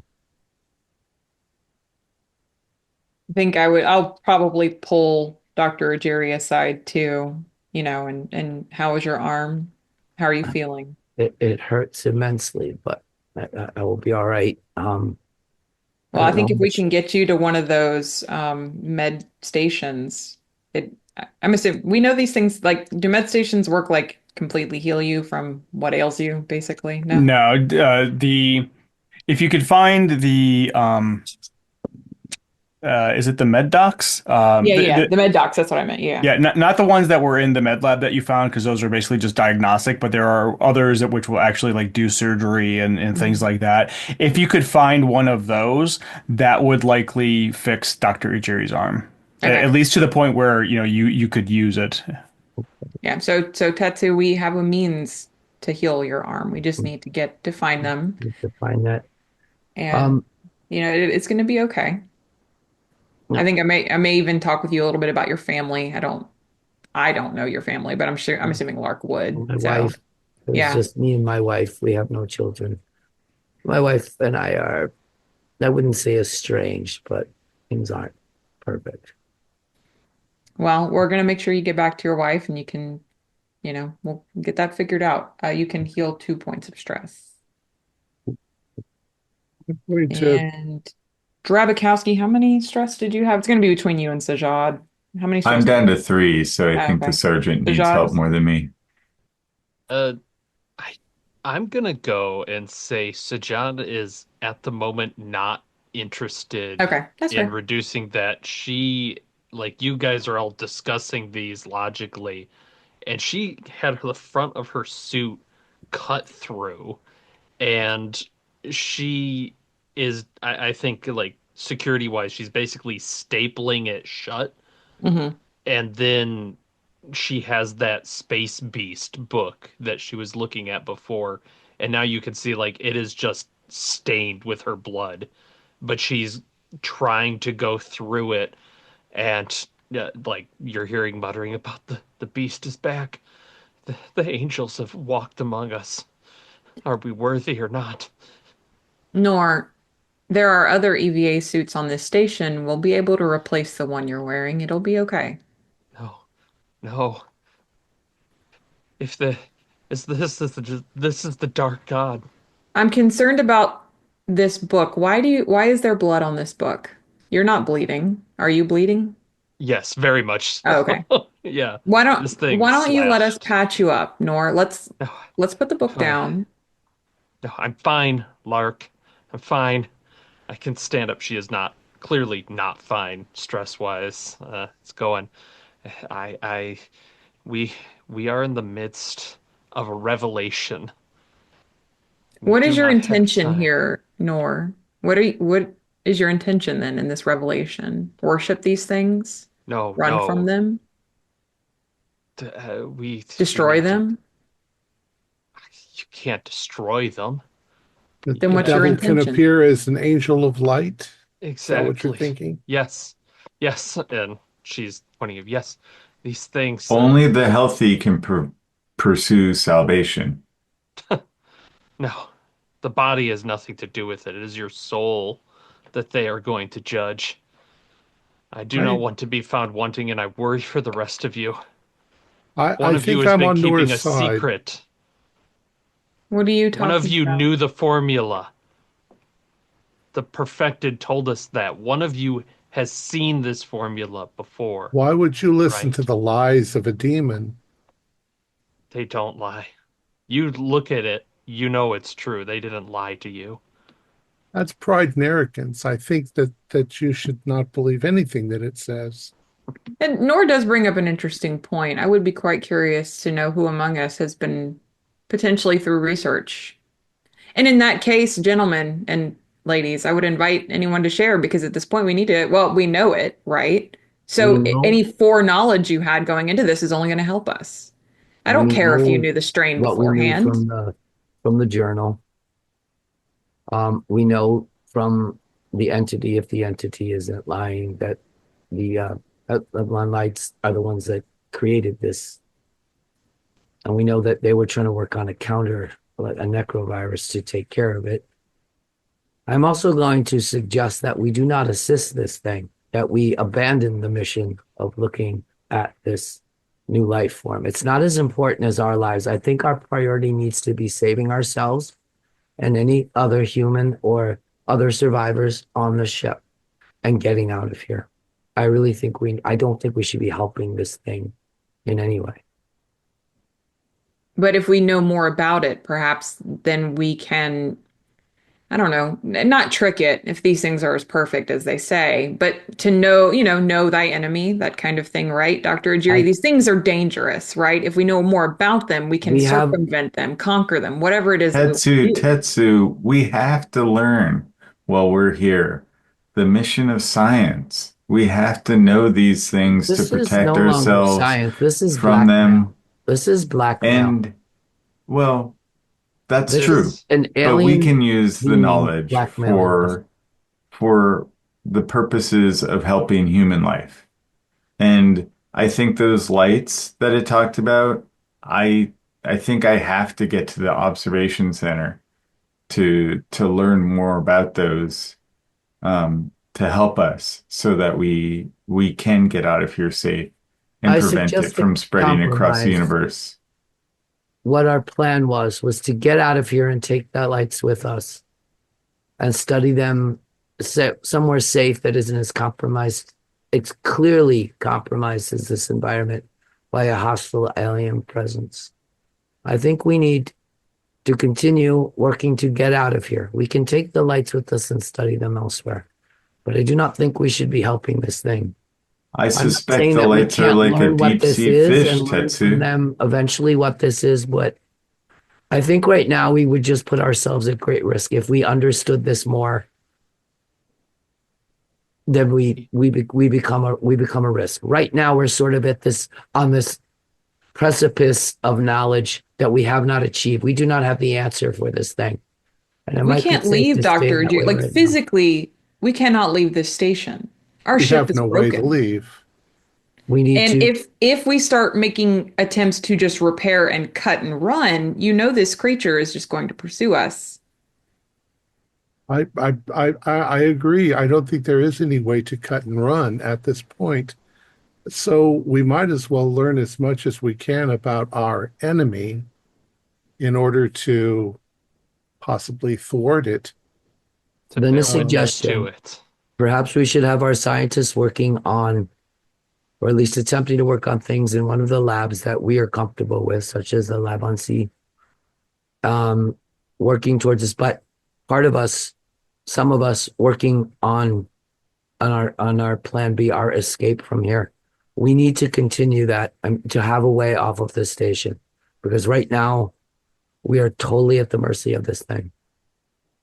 think I'll probably pull Dr. Ajiri aside too, and how is your arm? How are you feeling? It hurts immensely, but I will be all right. Well, I think don't if know we much- can get you to one of those med stations, I'm assuming we know these things, like, do med stations work like completely heal you from what ails you, basically? No? No, if you could find is it the med docs? Yeah, the med docs, that's what I meant. Yeah. Yeah, not the ones that were in the med lab that you found, because those are basically just diagnostic, but there are others which will actually like do surgery and things like that. If you could find one of those, that would likely fix Dr. Ujiri's arm. Okay. At least to the point where, you could use it. Yeah. So Tetsu, we have a means to heal your arm. We just need to get to find them, Need to find that. and it's going to be okay. I think I may even talk with you a little bit about your family. I don't know your family, but I'm assuming Lark would. My So wife, it's yeah. just me and my wife. We have no children. My wife and I are, I wouldn't say estranged, but things aren't perfect. Well, we're going to make sure you get back to your wife, and you can, we'll get that figured out. You can heal 2 points of stress. I'm going to And Drabakowski, how many stress did you have? It's going to be between you and Sajad. How many I'm stress? down to 3, so I think Okay. the sergeant needs Sajad? help more than me. I'm gonna go and say Sajad is at the moment not interested Okay, that's in fair. reducing that. Like, you guys are all discussing these logically, and she had the front of her suit cut through, and she is, I think, like, security wise, she's basically stapling it shut, Hmm. and then she has that Space Beast book that she was looking at before, and now you can see, like, it is just stained with her blood, but she's trying to go through it, and Yeah, like you're hearing muttering about the beast is back. The angels have walked among us. Are we worthy or not? Nor there are other EVA suits on this station. We'll be able to replace the one you're wearing. It'll be okay. No, no. If the is this is the dark god. I'm concerned about this book. Why is there blood on this book? You're not bleeding. Are you bleeding? Yes, very much Oh, okay. so. Yeah, Why this don't thing why don't you let us slashed. patch you up, Nor? No, Let's put the book fine. down. No, I'm fine, Lark. I'm fine. I can stand up. She is not clearly not fine stress wise. It's going. I we we are in the midst of a revelation. We What do is your not have intention time. here, Nor? What is your intention then in this revelation? Worship these things? No, Run from no. them? We Destroy need to. them? You can't destroy them. Then The what's your Uh, devil can intention? appear as an angel of light. Is that what you're exactly. thinking? Yes, yes. And she's pointing of yes. These things. Only the healthy can pursue salvation. No, the body has nothing to do with it. It is your soul that they are going to judge. I do not I want to be found wanting, and I worry for the rest of you. I, One I of you think has I'm been on keeping Nora's a side. secret. What are you One of talking you about? knew the formula. The perfected told us that. One of you has seen this formula before, Why would you listen to right? the lies of a demon? They don't lie. You look at it, you know it's true. They didn't lie to you. That's pride and arrogance. I think that you should not believe anything that it says. And Nor does bring up an interesting point. I would be quite curious to know who among us has been potentially through research. And in that case, gentlemen and ladies, I would invite anyone to share because at this point we need to, well, we know it, right? We So know any foreknowledge you had going into this is only going to help us. I don't we care if you know knew the strain what we knew beforehand. from the journal. We know from the entity, if the entity isn't lying, that the Bloodline Lights are the ones that created this. And we know that they were trying to work on a counter, like a necrovirus, to take care of it. I'm also going to suggest that we do not assist this thing, that we abandon the mission of looking at this new life form. It's not as important as our lives. I think our priority needs to be saving ourselves and any other human or other survivors on the ship and getting out of here. I don't think we should be helping this thing in any way. But if we know more about it, perhaps then we can, I don't know, not trick it if these things are as perfect as they say, but to know, know thy enemy, that kind of thing, right, Dr. Ajiri? I These things are dangerous, right? If we know more about them, we can we have circumvent them, conquer them, whatever it is that we want to Tetsu, do. Tetsu, we have to learn while we're here. The mission of science. We have to know these things to This is protect no longer ourselves science. This is from blackmail. them. This is blackmail. And, well, that's This true. is an But we alien can use the being knowledge blackmailing us. for the purposes of helping human life. And I think those lights that it talked about, I I think I have to get to the observation center to learn more about those to help us so that we can get out of here safe and I prevent it suggest a from spreading across the compromise. universe. What our plan was to get out of here and take the lights with us and study them somewhere safe that isn't as compromised. It's clearly compromised as this environment by a hostile alien presence. I think we need to continue working to get out of here. We can take the lights with us and study them elsewhere, but I do not think we should be helping this thing. I I'm not suspect saying the that we lights are can't like a learn what deep this sea is fish, and learn from Tetsu. them eventually what this is, but I think right now we would just put ourselves at great risk if we understood this more. Then we become a risk. Right now we're sort of at this on this precipice of knowledge that we have not achieved. We do not have the answer for this thing, and it We might be can't safe leave, to stay Dr. that Ajiri. way Like right now. physically, we cannot leave this station. Our We ship have is no way to broken. leave. We need And to. if we start making attempts to just repair and cut and run, this creature is just going to pursue us. I agree. I don't think there is any way to cut and run at this point. So we might as well learn as much as we can about our enemy in order to possibly thwart it. So then a Let's do suggestion, it. perhaps we should have our scientists working on, or at least attempting to work on things in one of the labs that we are comfortable with, such as the lab on sea, working towards this. But part of us, some of us working on our plan B, our escape from here. We need to continue that, to have a way off of this station, because right now we are totally at the mercy of this thing.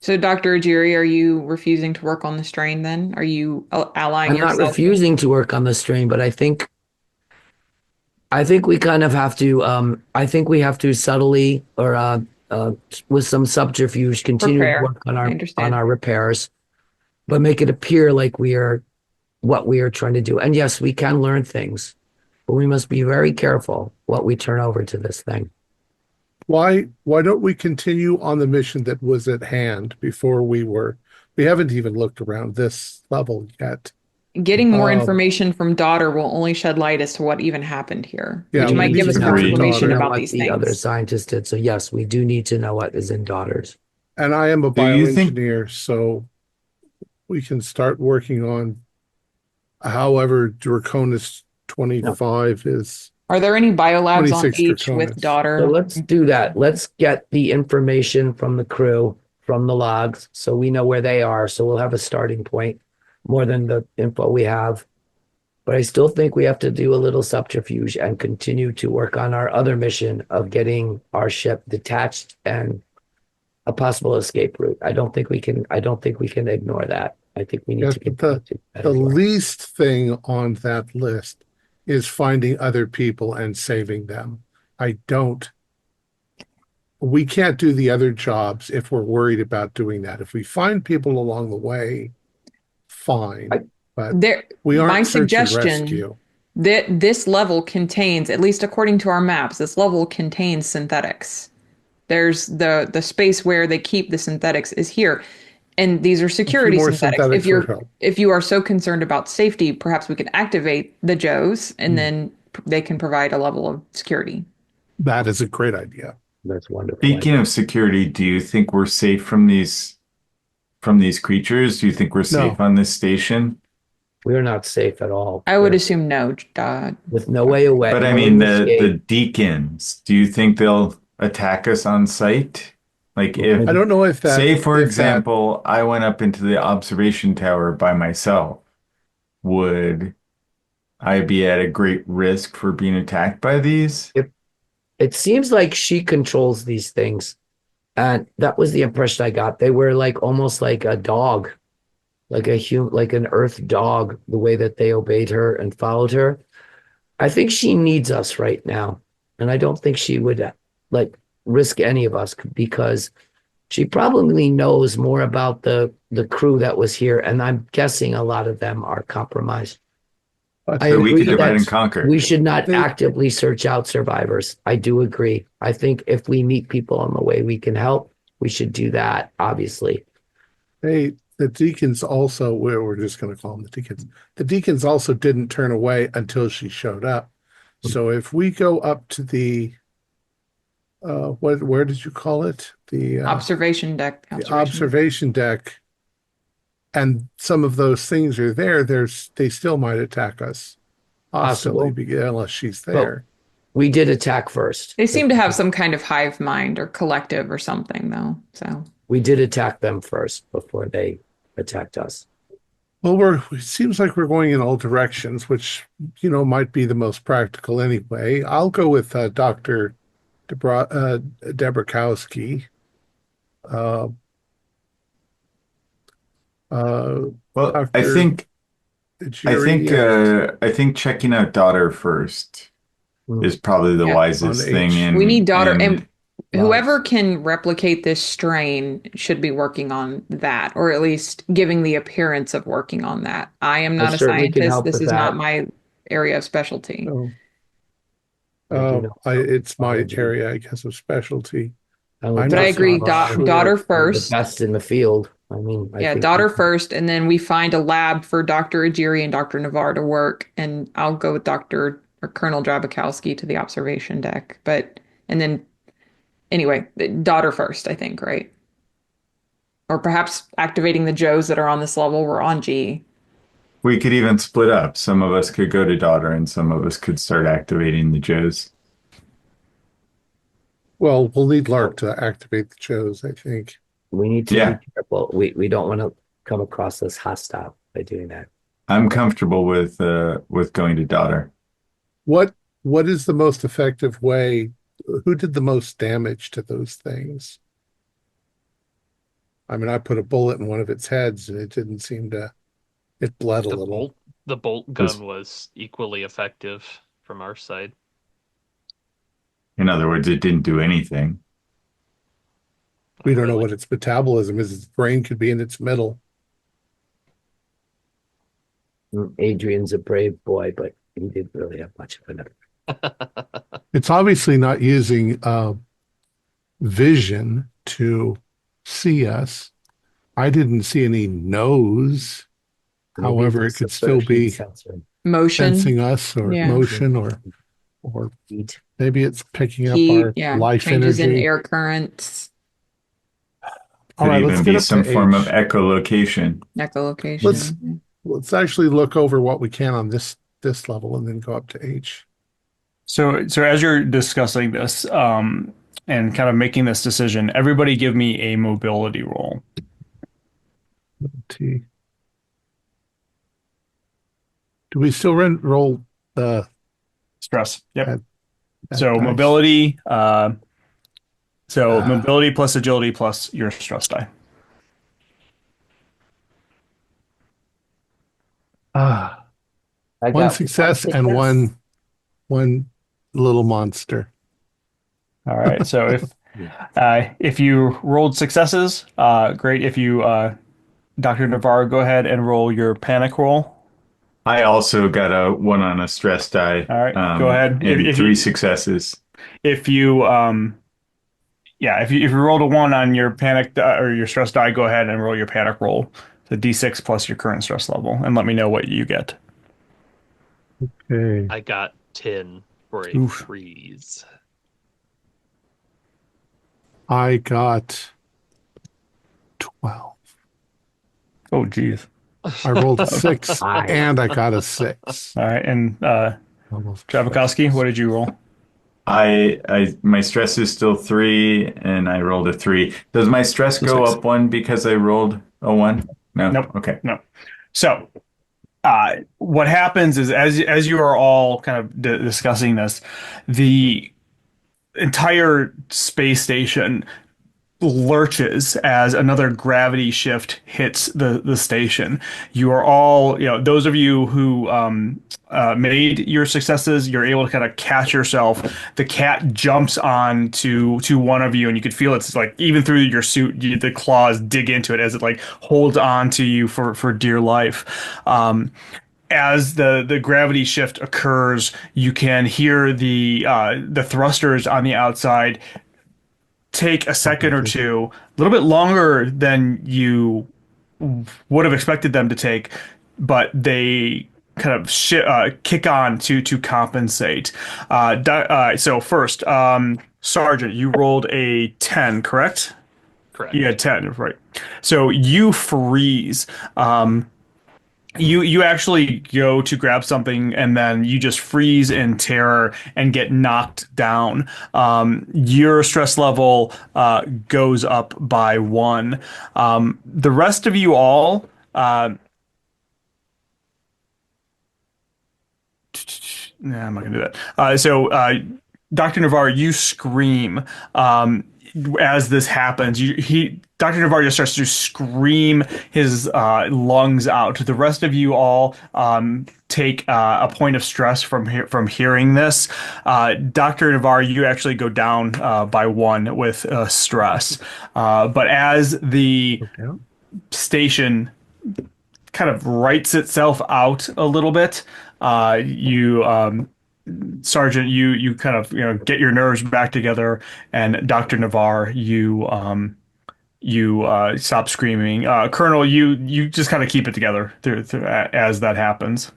So, Dr. Ajiri, are you refusing to work on the strain then? Are you allying I'm not yourself? refusing to work on the strain, but I think we kind of have to. I think we have to subtly, or with some subterfuge, continue to Prepare. work on I our understand. repairs, but make it appear like we are what we are trying to do. And yes, we can learn things, but we must be very careful what we turn over to this thing. Why don't we continue on the mission that was at hand before we haven't even looked around this level yet. Getting more Um, information from daughter will only shed light as to what even happened here, Yeah, which we might need give to us know more Agreed. information daughter. about what these the other things. scientists did. So yes, we do need to know what is in daughters. And I am a Do you think- bioengineer, so we can start working on however Draconis 25 is. Are there any biolabs on 26 H with Draconis. daughter? So let's do that. Let's get the information from the crew, from the logs, so we know where they are. So we'll have a starting point more than the info we have. But I still think we have to do a little subterfuge and continue to work on our other mission of getting our ship detached and a possible escape route. I don't think we can ignore that. I think we need Yes, to but continue to do that The as well. least thing on that list is finding other people and saving them. We can't do the other jobs if we're worried about doing that. If we find people along the way, fine. But we My aren't search and suggestion rescue. that this level contains, at least according to our maps, this level contains synthetics. There's the space where they keep the synthetics is here. And these are security more synthetics. synthetics would help. If you are so concerned about safety, perhaps we can activate the Joes and then they can provide a level of security. That is a great idea. That's wonderful. Speaking of security, do you think we're safe from these creatures? Do you think we're safe on this station? We're not safe at all. I would assume no, Dodd. With no way away. But I no mean, way to the escape. deacons, do you think they'll attack us on sight? Like if, I don't know if that. say for if example, I went up into the observation tower by myself, would I be at a great risk for being attacked by these? It seems like she controls these things. And that was the impression I got. They were like almost like a dog, like like an earth dog, the way that they obeyed her and followed her. I think she needs us right now. And I don't think she would like risk any of us, because she probably knows more about the crew that was here. And I'm guessing a lot of them are compromised. I So we agree could divide that and conquer. we should not actively search out survivors. I do agree. I think if we meet people on the way we can help, we should do that, obviously. Hey, the deacons also, we're just going to call them the deacons. The deacons also didn't turn away until she showed up. So if we go up to the, where did you call it? The Observation deck. the observation deck, and some of those things are there, they still might attack us hostilely unless she's there. We did attack first. They seem to have some kind of hive mind or collective or something, though. So We did attack them first before they attacked us. Well, it seems like we're going in all directions, which, might be the most practical anyway. I'll go with Dr. Debrakowski. Well, Dr. I think Ajiri I think checking out daughter first is probably the Yeah. wisest On thing. H. And we need daughter, and Wow. whoever can replicate this strain should be working on that, or at least giving the appearance of working on that. I am not a certainly can scientist. help This with is not that. my area of specialty. Oh, I do know it's my biology. area, I guess, of specialty. With But I Dr. agree, Navarre, daughter one of the first. best in the field. I mean, I Yeah, think daughter first, and then we find a lab for Dr. Ajiri and Dr. Navarre to work, and I'll go with Dr. or Colonel Drabakowski to the observation deck. And then anyway, daughter first, I think, right? Or perhaps activating the Joes that are on this level. We're on G. We could even split up. Some of us could go to daughter and some of us could start activating the Joes. Well, we'll need Lark to activate the Joes, I think. we need to Yeah. be careful. We don't want to come across as hostile by doing that. I'm comfortable with going to daughter. What is the most effective way? Who did the most damage to those things? I mean, I put a bullet in one of its heads and it didn't seem to, it bled a little. The bolt gun was equally effective from our side. In other words, it didn't do anything. We don't know Really. what its metabolism is. Its brain could be in its middle. Adrian's a brave boy, but he didn't really have much of an. It's obviously not using vision to see us. I didn't see any nose. Maybe However, it it's could a still be sensor. Motion, sensing us or Yeah. motion or Heat. maybe it's picking up heat, our yeah, life changes in energy. air currents, All Could right, let's even get be up some to form of H. echolocation. echolocation. Let's actually look over what we can on this level and then go up to H. So as you're discussing this, and kind of making this decision, everybody give me a mobility roll. T. Do we still roll the Stress. Yep. That- So dice? mobility, mobility plus agility plus your stress die. Ah, I one got success and success. one little monster. All right. So if you rolled successes, great. If you Dr. Navarro, go ahead and roll your panic roll. I also got a 1 on a stress die. All right, go ahead. And If 3 you- successes. If you if you rolled a 1 on your panic or your stress die, go ahead and roll your panic roll. The D6 plus your current stress level, and let me know what you get. Okay. I got 10 for a Oof. freeze. I got 12. Oh, geez. I rolled a 6 Aye. and I got a 6. All right, and Almost. Drabakowski, what did you roll? My stress is still 3 and I rolled a 3. Does my stress So go 6. up 1 because I rolled a 1? No. Nope. Okay. No. So, what happens is as you are all kind of discussing this, the entire space station lurches as another gravity shift hits the station. You are all, those of you who made your successes, you're able to kind of catch yourself. The cat jumps on to one of you, and you could feel it's like even through your suit, the claws dig into it as it like holds on to you for dear life. As the gravity shift occurs, you can hear the thrusters on the outside take a second or two, a little bit longer than you would have expected them to take, but they kind of kick on to compensate. So first, Sergeant, you rolled a 10, correct? Correct. You had 10, right? So you freeze. You actually go to grab something and then you just freeze in terror and get knocked down. Your stress level goes up by 1. The rest of you all, nah, I'm not gonna do that. Dr. Navarre, you scream as this happens. Dr. Navarre just starts to scream his lungs out. The rest of you all take a point of stress from hearing this. Dr. Navarre, you actually go down by 1 with stress. But as the station kind of writes itself out a little bit, you Sergeant, you kind of get your nerves back together, and Dr. Navarre, you stop screaming. Colonel, you just kind of keep it together as that happens.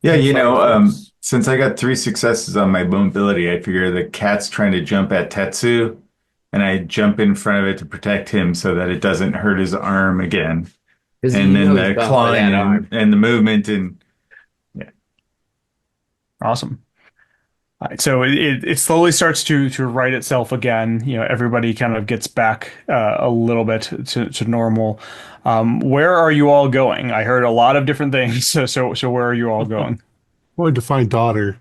Yeah, I'm sorry, folks. since I got 3 successes on my mobility, I figure the cat's trying to jump at Tetsu, and I jump in front of it to protect him so that it doesn't hurt his arm again. Because And then he's the gone for clawing that arm. and the movement and yeah. Awesome. All right, so it slowly starts to right itself again. Everybody kind of gets back a little bit to normal. Where are you all going? I heard a lot of different things. So where are you all going? Going to find daughter.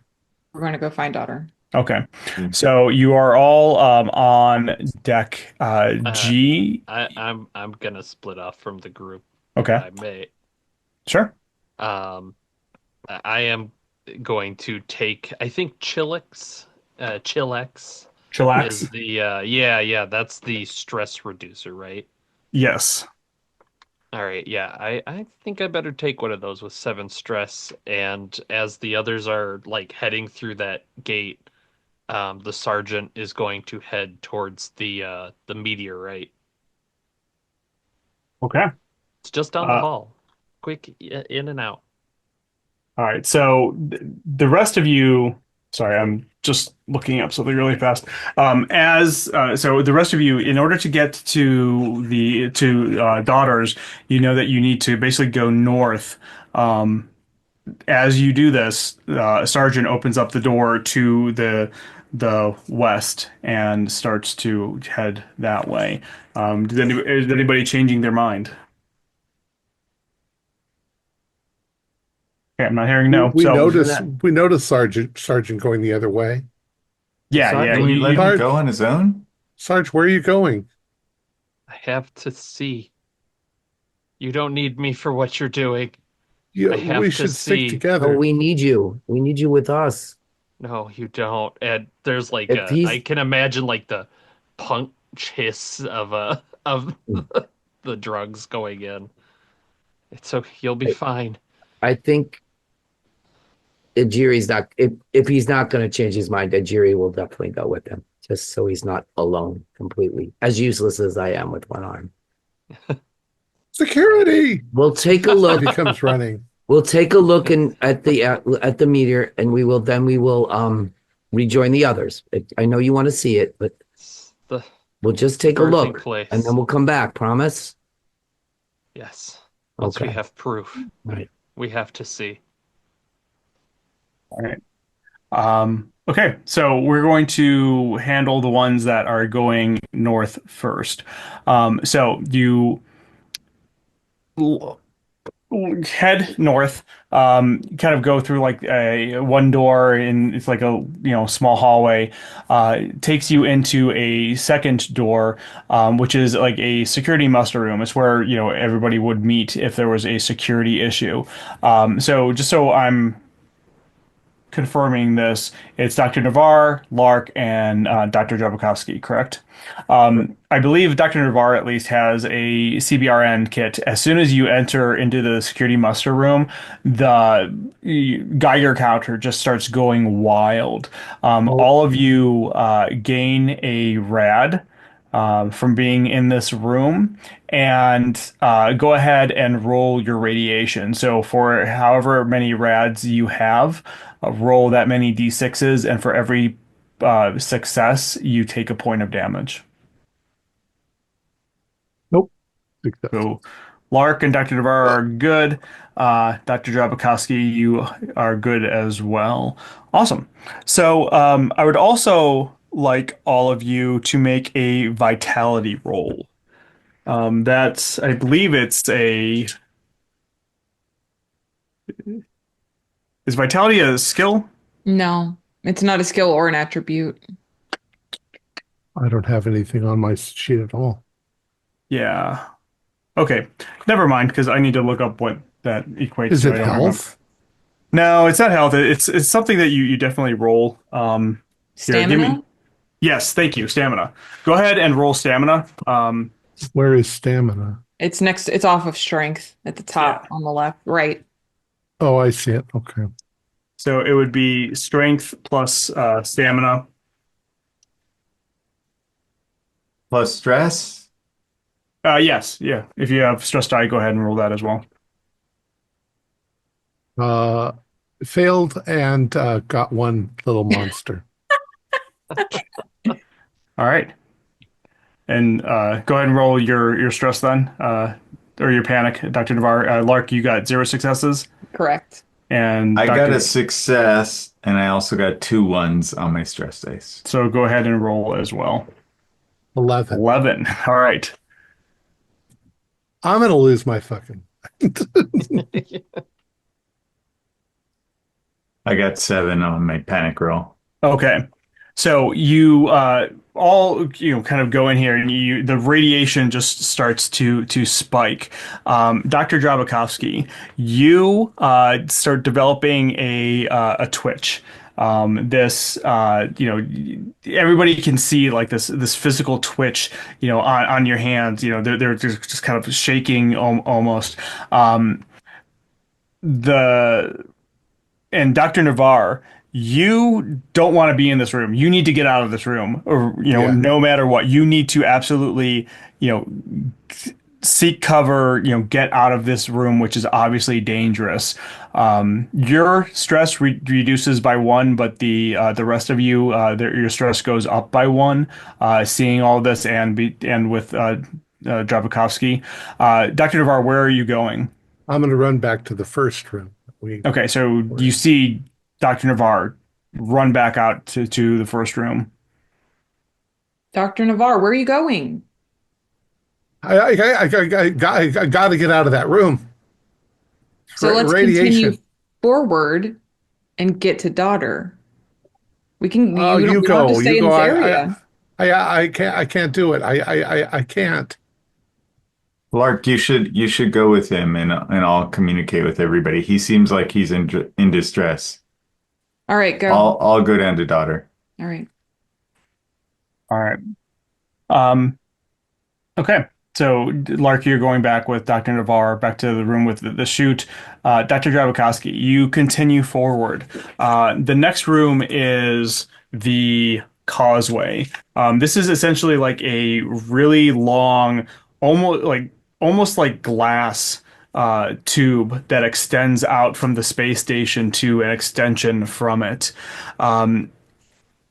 We're going to go find daughter. Okay, so you are all on deck G. I'm gonna split off from the group if Okay, I may. sure. Um, I am going to take, I think Chillax is Chillax. the yeah, that's the stress reducer, right? Yes. All right, yeah, I think I better take one of those with 7 stress, and as the others are like heading through that gate, the sergeant is going to head towards the meteorite. Okay. It's just down the Uh, hall. Quick in and out. all right. So the rest of you, sorry, I'm just looking up something really fast. As so the rest of you, in order to get to the daughters, you know that you need to basically go north. Um, as you do this, a sergeant opens up the door to the west and starts to head that way. Is anybody changing their mind? Okay, I'm not hearing We, no. we So notice we notice Sergeant going the other way. yeah. Can we let him Sarge, go on his own? Sarge, where are you going? I have to see. You don't need me for what you're doing. I have We to should stick see. Oh, together. we need you. We need you with us. No, you don't. And there's like If he's I can imagine like the punch hiss of the drugs going in. It's okay. You'll be fine. I think Ajiri's not if he's not going to change his mind, Ajiri will definitely go with him, just so he's not alone completely. As useless as I am with one arm. Security! We'll take a He look. comes running. We'll take a look at the meteor, and we will rejoin the others. I know you want to see it, but It's the we'll just take a birthing look, place. and then we'll come back. Promise? Yes. Once we Okay. have proof, Right. we have to see. all right. Okay, so we're going to handle the ones that are going north first. So you head north, kind of go through like a one door, and it's like a small hallway. Takes you into a second door, which is like a security muster room. It's where everybody would meet if there was a security issue. So just so I'm confirming this, it's Dr. Navarre, Lark, and Dr. Jabukowski, correct? I believe Dr. Navarre at least has a CBRN kit. As soon as you enter into the security muster room, the Geiger counter just starts going wild. All of you gain a rad from being in this room, and go ahead and roll your radiation. So for however many rads you have, roll that many d6s, and for every success, you take a point of damage. Nope. Success. So Lark and Dr. Navarre are good. Dr. Drabakowski, you are good as well. Awesome. So I would also like all of you to make a vitality roll. That's, I believe it's is vitality a skill? No, it's not a skill or an attribute. I don't have anything on my sheet at all. Yeah. Okay. Never mind, because I need to look up what that equates Is to. it I don't remember. health? No, it's not health. It's something that you definitely roll. Here, give me. Stamina? Yes, thank you. Stamina. Go ahead and roll stamina. Where is stamina? It's off of strength at the top on the left, right. Oh, I see it. Okay. So it would be strength plus stamina. Plus stress. Yes, yeah. If you have stress die, go ahead and roll that as well. Uh, failed and got one little monster. All right. And go ahead and roll your stress then, or your panic, Dr. Navarre. Lark, you got 0 successes, Correct. and I got Dr. a success, and I also got 2 1s on my stress dice. So go ahead and roll as well. 11. 11. All right. I'm gonna lose my fucking. I got 7 on my panic roll. Okay. So you all kind of go in here and the radiation just starts to spike. Dr. Draconis, you start developing a twitch. This everybody can see like this physical twitch on your hands. They're just kind of shaking almost. The and Dr. Navarre, you don't want to be in this room. You need to get out of this room, or Yeah. no matter what, you need to absolutely, seek cover. Get out of this room, which is obviously dangerous. Your stress reduces by 1, but the rest of you, your stress goes up by 1. Seeing all this and with Draconis, Dr. Navarre, where are you going? I'm gonna run back to the first room. Okay, so you see Dr. Navarre run back out to the first room. Dr. Navarre, where are you going? I got to get out of that room. So let's Radiation. continue forward and get to daughter. We can. Oh, We you don't have to go. stay You in go. this area. I can't. I can't do it. I can't. Lark, you should go with him, and I'll communicate with everybody. He seems like he's in distress. All right, go. I'll go down to daughter. All right. All right. Um, okay. So, Lark, you're going back with Dr. Navarre back to the room with the chute. Dr. Draconis, you continue forward. The next room is the causeway. This is essentially like a really long, almost like glass tube that extends out from the space station to an extension from it.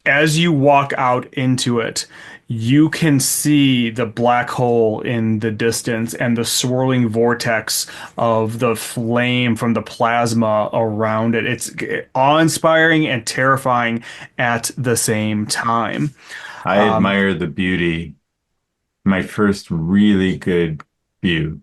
As you walk out into it, you can see the black hole in the distance and the swirling vortex of the flame from the plasma around it. It's awe-inspiring and terrifying at the same time. I admire the beauty. My first really good view.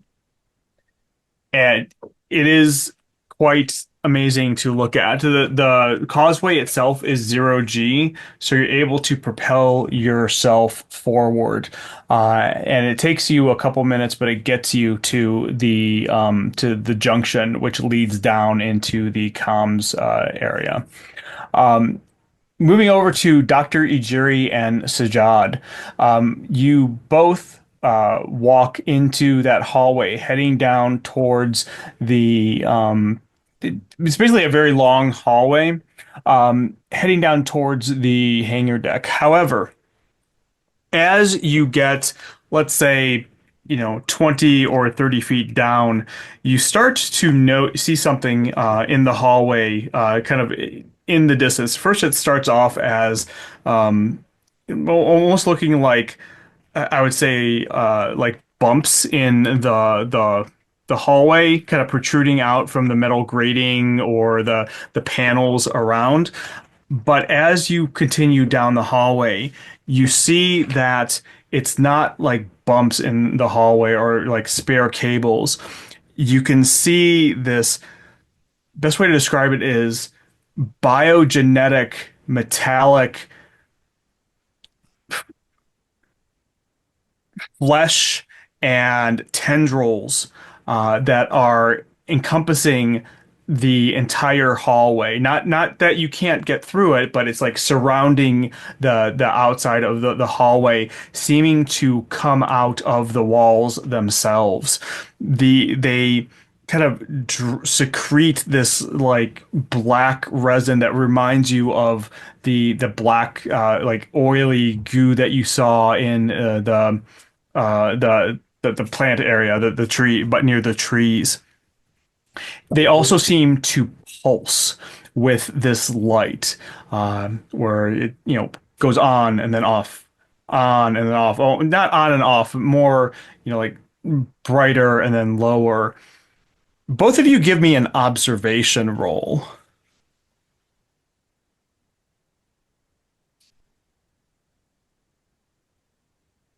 And it is quite amazing to look at. The causeway itself is 0G, so you're able to propel yourself forward. And it takes you a couple minutes, but it gets you to the junction, which leads down into the comms area. Moving over to Dr. Ijiri and Sajad, you both walk into that hallway, heading down towards the. It's basically a very long hallway, heading down towards the hangar deck. However, as you get, let's say, 20 or 30 feet down, you start to see something in the hallway, kind of in the distance. First, it starts off as almost looking like, I would say, like bumps in the hallway, kind of protruding out from the metal grating or the panels around. But as you continue down the hallway, you see that it's not like bumps in the hallway or like spare cables. You can see this. Best way to describe it is biogenetic metallic flesh and tendrils that are encompassing the entire hallway. Not that you can't get through it, but it's like surrounding the outside of the hallway, seeming to come out of the walls themselves. They kind of secrete this like black resin that reminds you of the black like oily goo that you saw in the plant area, the tree, but near the trees. They also seem to pulse with this light, where it, goes on and then off, on and then off. Oh, not on and off, more, like brighter and then lower. Both of you give me an observation roll.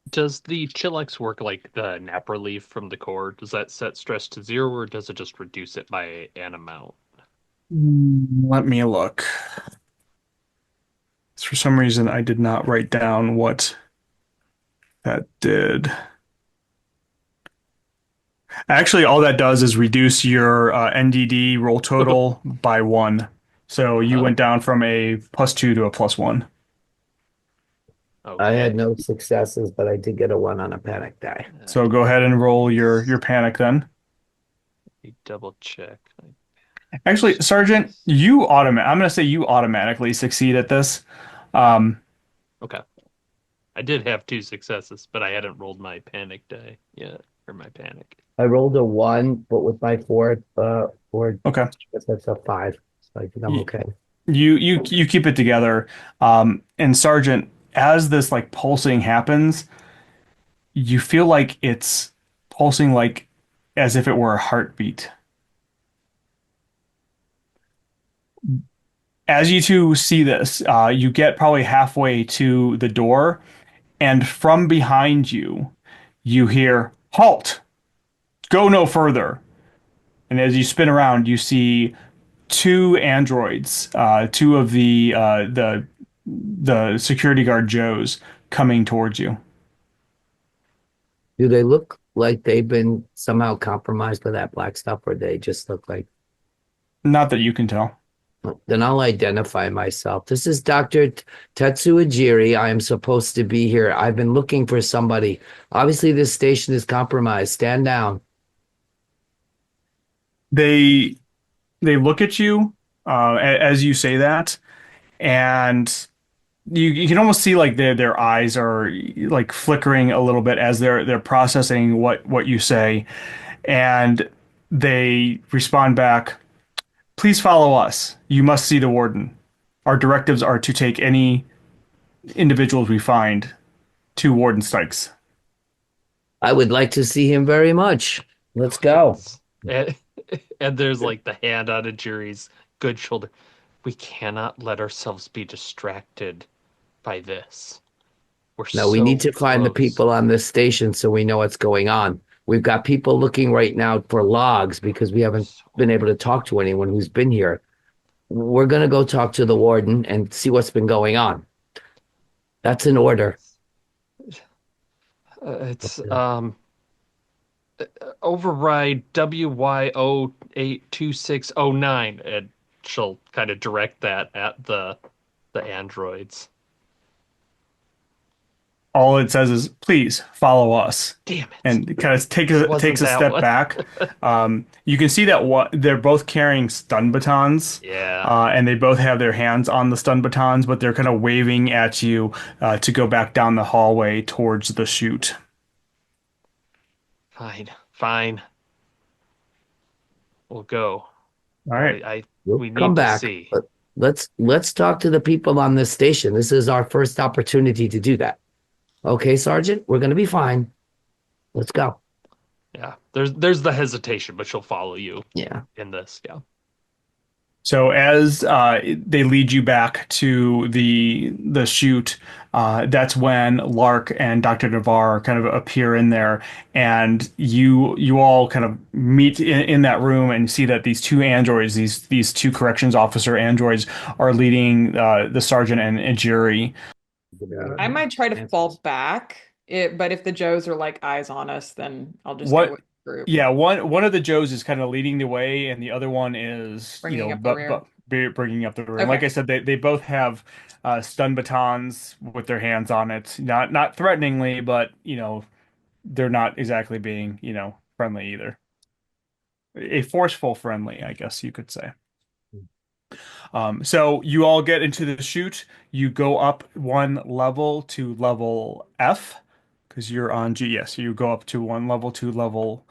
Does the Chillax work like the nap relief from the core? Does that set stress to zero, or does it just reduce it by an amount? Let me look. For some reason, I did not write down what that did. Actually, all that does is reduce your NDD roll total by 1. So you went down from a +2 to a +1. I had Okay. no successes, but I did get a 1 on a panic die. So go ahead and roll your panic then. Double check. Actually, Sergeant, I'm going to say you automatically succeed at this. Okay. I did have 2 successes, but I hadn't rolled my panic die yet, or my panic. I rolled a 1, but with my four, Okay. that's a 5. So I think I'm okay. You keep it together. And Sergeant, as this like pulsing happens, you feel like it's pulsing like as if it were a heartbeat. As you two see this, you get probably halfway to the door, and from behind you, you hear, "Halt! Go no further." And as you spin around, you see two androids, two of the security guard Joes coming towards you. Do they look like they've been somehow compromised by that black stuff, or they just look like? Not that you can tell. Then I'll identify myself. This is Dr. Tetsuo Jiri. I am supposed to be here. I've been looking for somebody. Obviously, this station is compromised. Stand down. They look at you as you say that, and you can almost see like their eyes are like flickering a little bit as they're processing what you say, and they respond back, "Please follow us. You must see the warden. Our directives are to take any individuals we find to Warden Sykes." I would like to see him very much. Let's go. And, and there's like the hand on a jury's good shoulder. We cannot let ourselves be distracted by this. We're No, we so need to find the close. people on this station so we know what's going on. We've got people looking right now for logs because we haven't been able to talk to anyone who's been here. We're going to go talk to the warden and see what's been going on. That's an order. It's override WYO82609, and she'll kind of direct that at the androids. All it says is, "Please follow us," Damn it. and kind of takes Wasn't a that step one. back. You can see that they're both carrying stun batons, Yeah. and they both have their hands on the stun batons, but they're kind of waving at you to go back down the hallway towards the chute. Fine. Fine. We'll go. All right. We Come need to back. see. But let's talk to the people on this station. This is our first opportunity to do that. Okay, Sergeant, we're going to be fine. Let's go. Yeah. There's the hesitation, but she'll follow you Yeah. in this. Yeah. So as they lead you back to the chute, that's when Lark and Dr. Navarre kind of appear in there, and you all kind of meet in that room and see that these two androids, these two corrections officer androids, are leading the sergeant and jury. I might try to fall back, but if the Joes are like eyes on us, then I'll just What? go with the group. Yeah, one of the Joes is kind of leading the way, and the other one is, Bringing up the rear. bringing up the rear. Okay. Like I said, they both have stun batons with their hands on it, not threateningly, but they're not exactly being friendly either. a forceful friendly, I guess you could say. So you all get into the chute. You go up one level to level F because you're on G. Yes, you go up to one level to level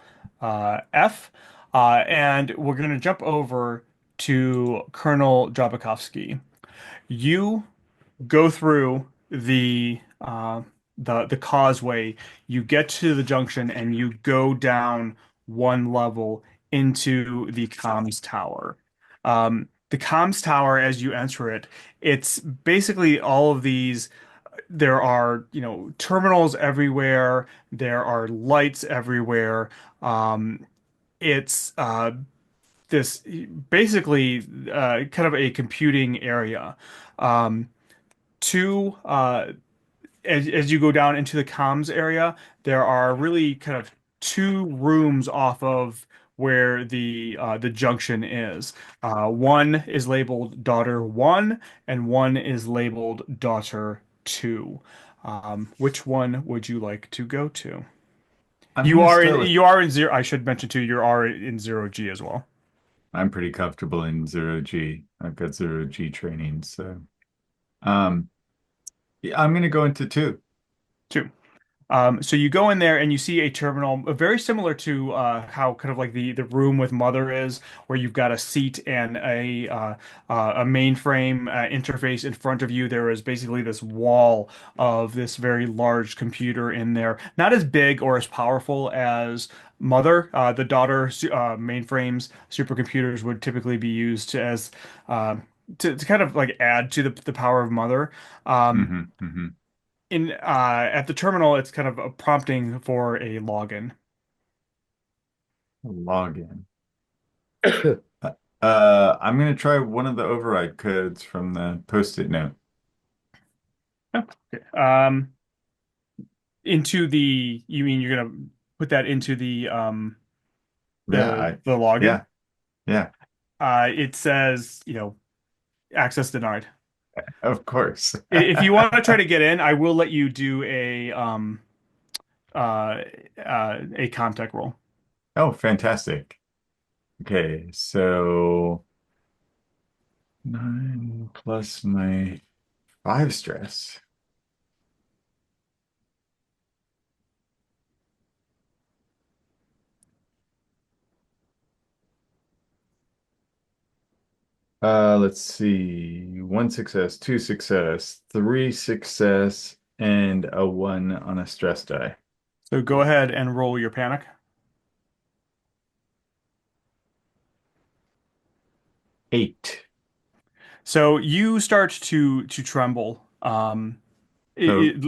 F. And we're going to jump over to Colonel Jabakovsky. You go through the causeway, you get to the junction, and you go down one level into the comms tower. The comms tower, as you enter it, it's basically all of these. There are, terminals everywhere. There are lights everywhere. It's this basically kind of a computing area. Um, two as you go down into the comms area, there are really kind of two rooms off of where the junction is. One is labeled Daughter One, and one is labeled Daughter Two. Which one would you like to go to? I'm gonna start with. You are in zero. I should mention too, you are in zero G as well. I'm pretty comfortable in zero G. I've got zero G training, so um, yeah, I'm gonna go into two. Two. So you go in there and you see a terminal very similar to how kind of like the room with Mother is, where you've got a seat and a mainframe interface in front of you. There is basically this wall of this very large computer in there, not as big or as powerful as Mother. The daughter mainframes, supercomputers would typically be used as to kind of like add to the power of Mother. Um, Hmm. in At the terminal, it's kind of a prompting for a login. Login. I'm gonna try one of the override codes from the post-it note. Okay. You mean you're gonna put that into Yeah, the login? yeah, yeah, It says, access denied. of course. If you want to try to get in, I will let you do a contact roll. Oh, fantastic. Okay, so 9 plus my 5 stress. Let's see. 1 success, 2 success, 3 success, and a 1 on a stress die. So go ahead and roll your panic. 8. So you start to tremble. So It,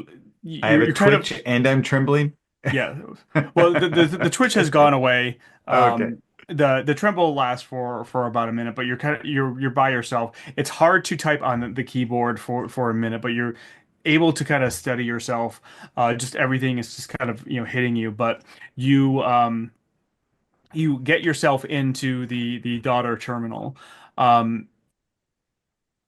I have a you're kind of twitch and I'm trembling. Yeah. Well, the twitch has gone away. Okay. The tremble lasts for about a minute, but you're by yourself. It's hard to type on the keyboard for a minute, but you're able to kind of steady yourself. Just everything is just kind of, hitting you, but you get yourself into the daughter terminal. Um,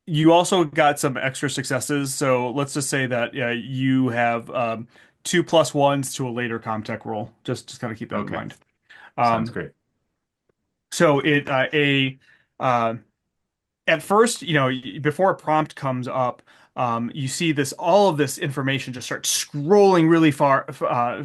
you also got some extra successes, so let's just say that you have two plus ones to a later Comtech roll. Just kind of keep that in Okay. mind. Sounds Um, great. so it a at first, before a prompt comes up, you see all of this information just start scrolling really far,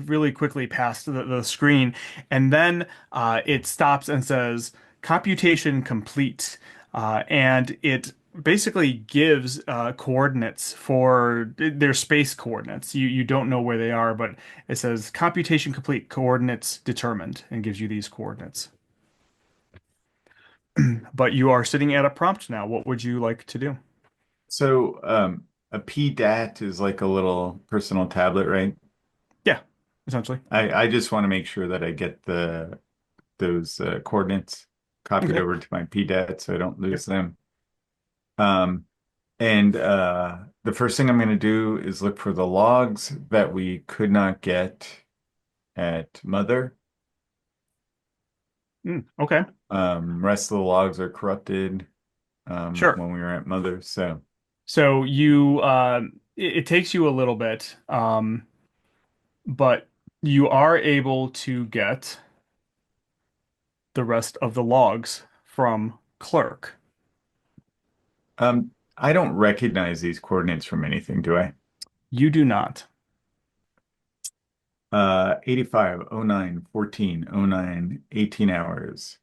really quickly past the screen, and then it stops and says computation complete, and it basically gives coordinates for their space coordinates. You don't know where they are, but it says computation complete, coordinates determined, and gives you these coordinates. But you are sitting at a prompt now. What would you like to do? So, a PDAT is like a little personal tablet, right? Yeah, essentially. I just want to make sure that I get those coordinates copied Okay. over to my PDAT so I don't Yep. lose them. Um, and the first thing I'm going to do is look for the logs that we could not get at Mother. Okay. Rest of the logs are corrupted Sure. when we were at Mother. So, So it takes you a little bit, but you are able to get the rest of the logs from Clerk. I don't recognize these coordinates from anything, do I? You do not. 85, 09, 14, 09, 18 hours.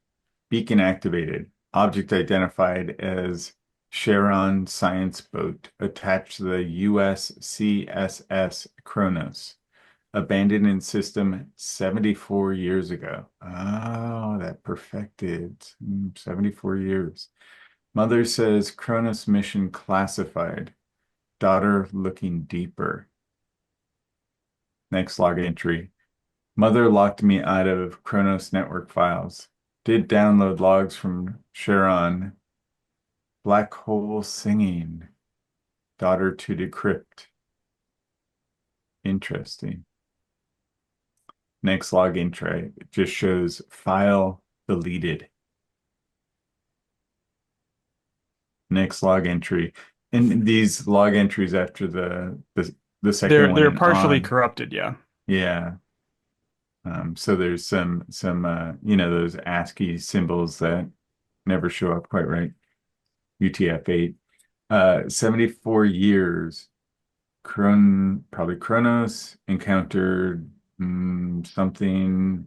Beacon activated. Object identified as Charon science boat attached to the USCSS Kronos. Abandoned in system 74 years ago. Oh, that perfected. 74 years. Mother says Kronos mission classified. Daughter looking deeper. Next log entry. Mother locked me out of Kronos network files. Did download logs from Charon. Black hole singing. Daughter to decrypt. Interesting. Next log entry just shows file deleted. Next log entry. And these log entries after the second one They're and partially on. corrupted, yeah. Yeah. So there's some those ASCII symbols that never show up quite right. UTF-8. 74 years. Probably Kronos encountered something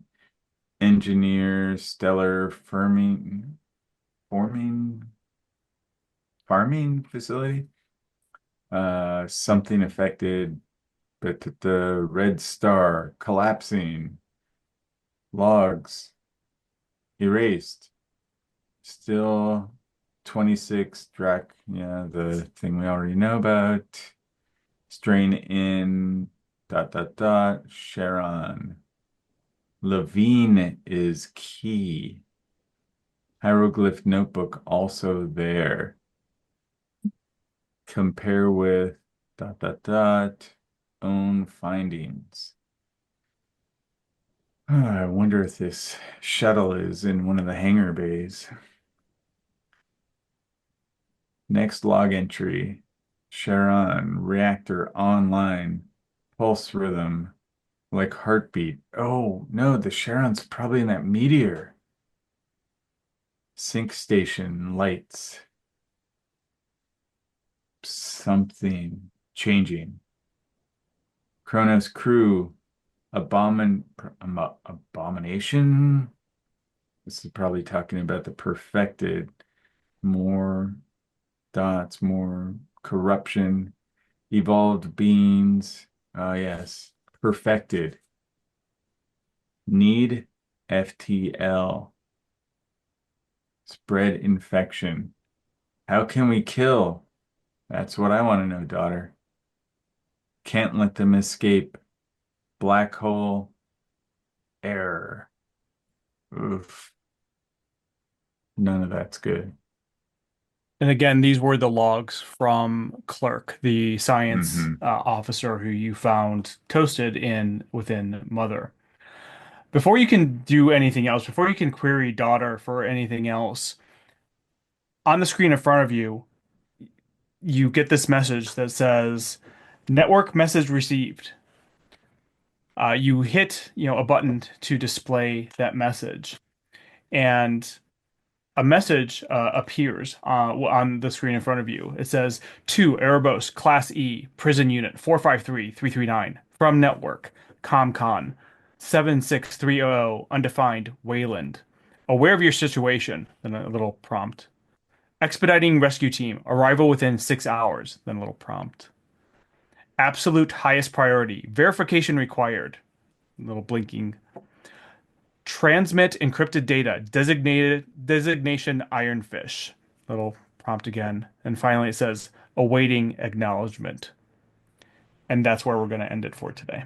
engineer stellar farming facility. Something affected, but the red star collapsing, logs erased, still 26 the thing we already know about. Strain in ... Charon. Levine is key. Hieroglyph notebook also there. Compare with ... own findings. Oh, I wonder if this shuttle is in one of the hangar bays. Next log entry. Charon, reactor online, pulse rhythm, like heartbeat. Oh, no, the Charon's probably in that meteor. Sync station, lights. Something changing. Kronos crew, abomination. This is probably talking about the perfected. More dots, more corruption, evolved beings. Yes, perfected. Need FTL. Spread infection. How can we kill? That's what I want to know, daughter. Can't let them escape. Black hole. Error. Oof. None of that's good. And again, these were the logs from Clerk, the science Mm-hmm. officer who you found toasted within Mother. Before you can do anything else, before you can query Daughter for anything else, on the screen in front of you, you get this message that says, "Network message received." You hit, a button to display that message, and a message appears on the screen in front of you. It says, "To Erebos, Class E, Prison Unit 453339, from Network, ComCon, 76300, Undefined, Wayland. Aware of your situation," then a little prompt. "Expediting rescue team, arrival within 6 hours," then a little prompt. "Absolute highest priority, verification required," a little blinking. "Transmit encrypted data, designation Ironfish," little prompt again. And finally it says, "Awaiting acknowledgement." And that's where we're going to end it for today.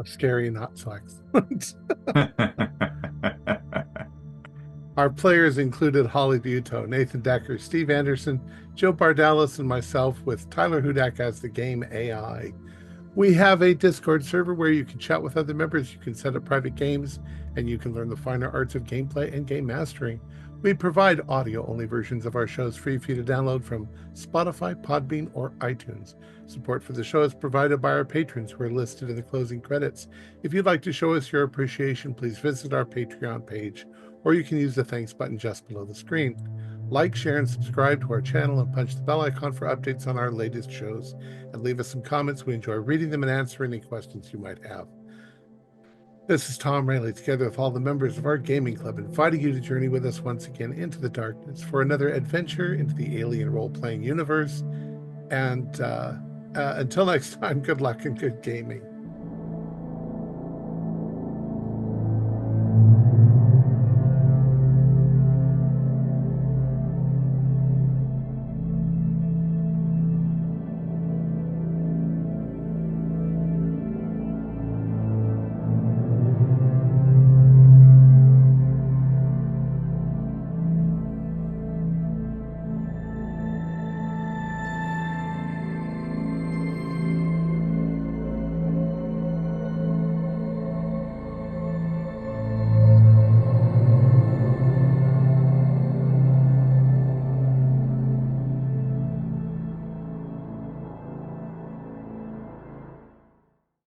Scary, not so excellent. Our players included Holly Buto, Nathan Decker, Steve Anderson, Joe Bardalis, and myself, with Tyler Hudak as the game AI. We have a Discord server where you can chat with other members, you can set up private games, and you can learn the finer arts of gameplay and game mastering. We provide audio-only versions of our shows free for you to download from Spotify, Podbean, or iTunes. Support for the show is provided by our patrons who are listed in the closing credits. If you'd like to show us your appreciation, please visit our Patreon page, or you can use the thanks button just below the screen. Like, share, and subscribe to our channel and punch the bell icon for updates on our latest shows. And leave us some comments. We enjoy reading them and answering any questions you might have. This is Thom Raley, together with all the members of our gaming club, inviting you to journey with us once again into the darkness for another adventure into the alien role-playing universe. And until next time, good luck and good gaming.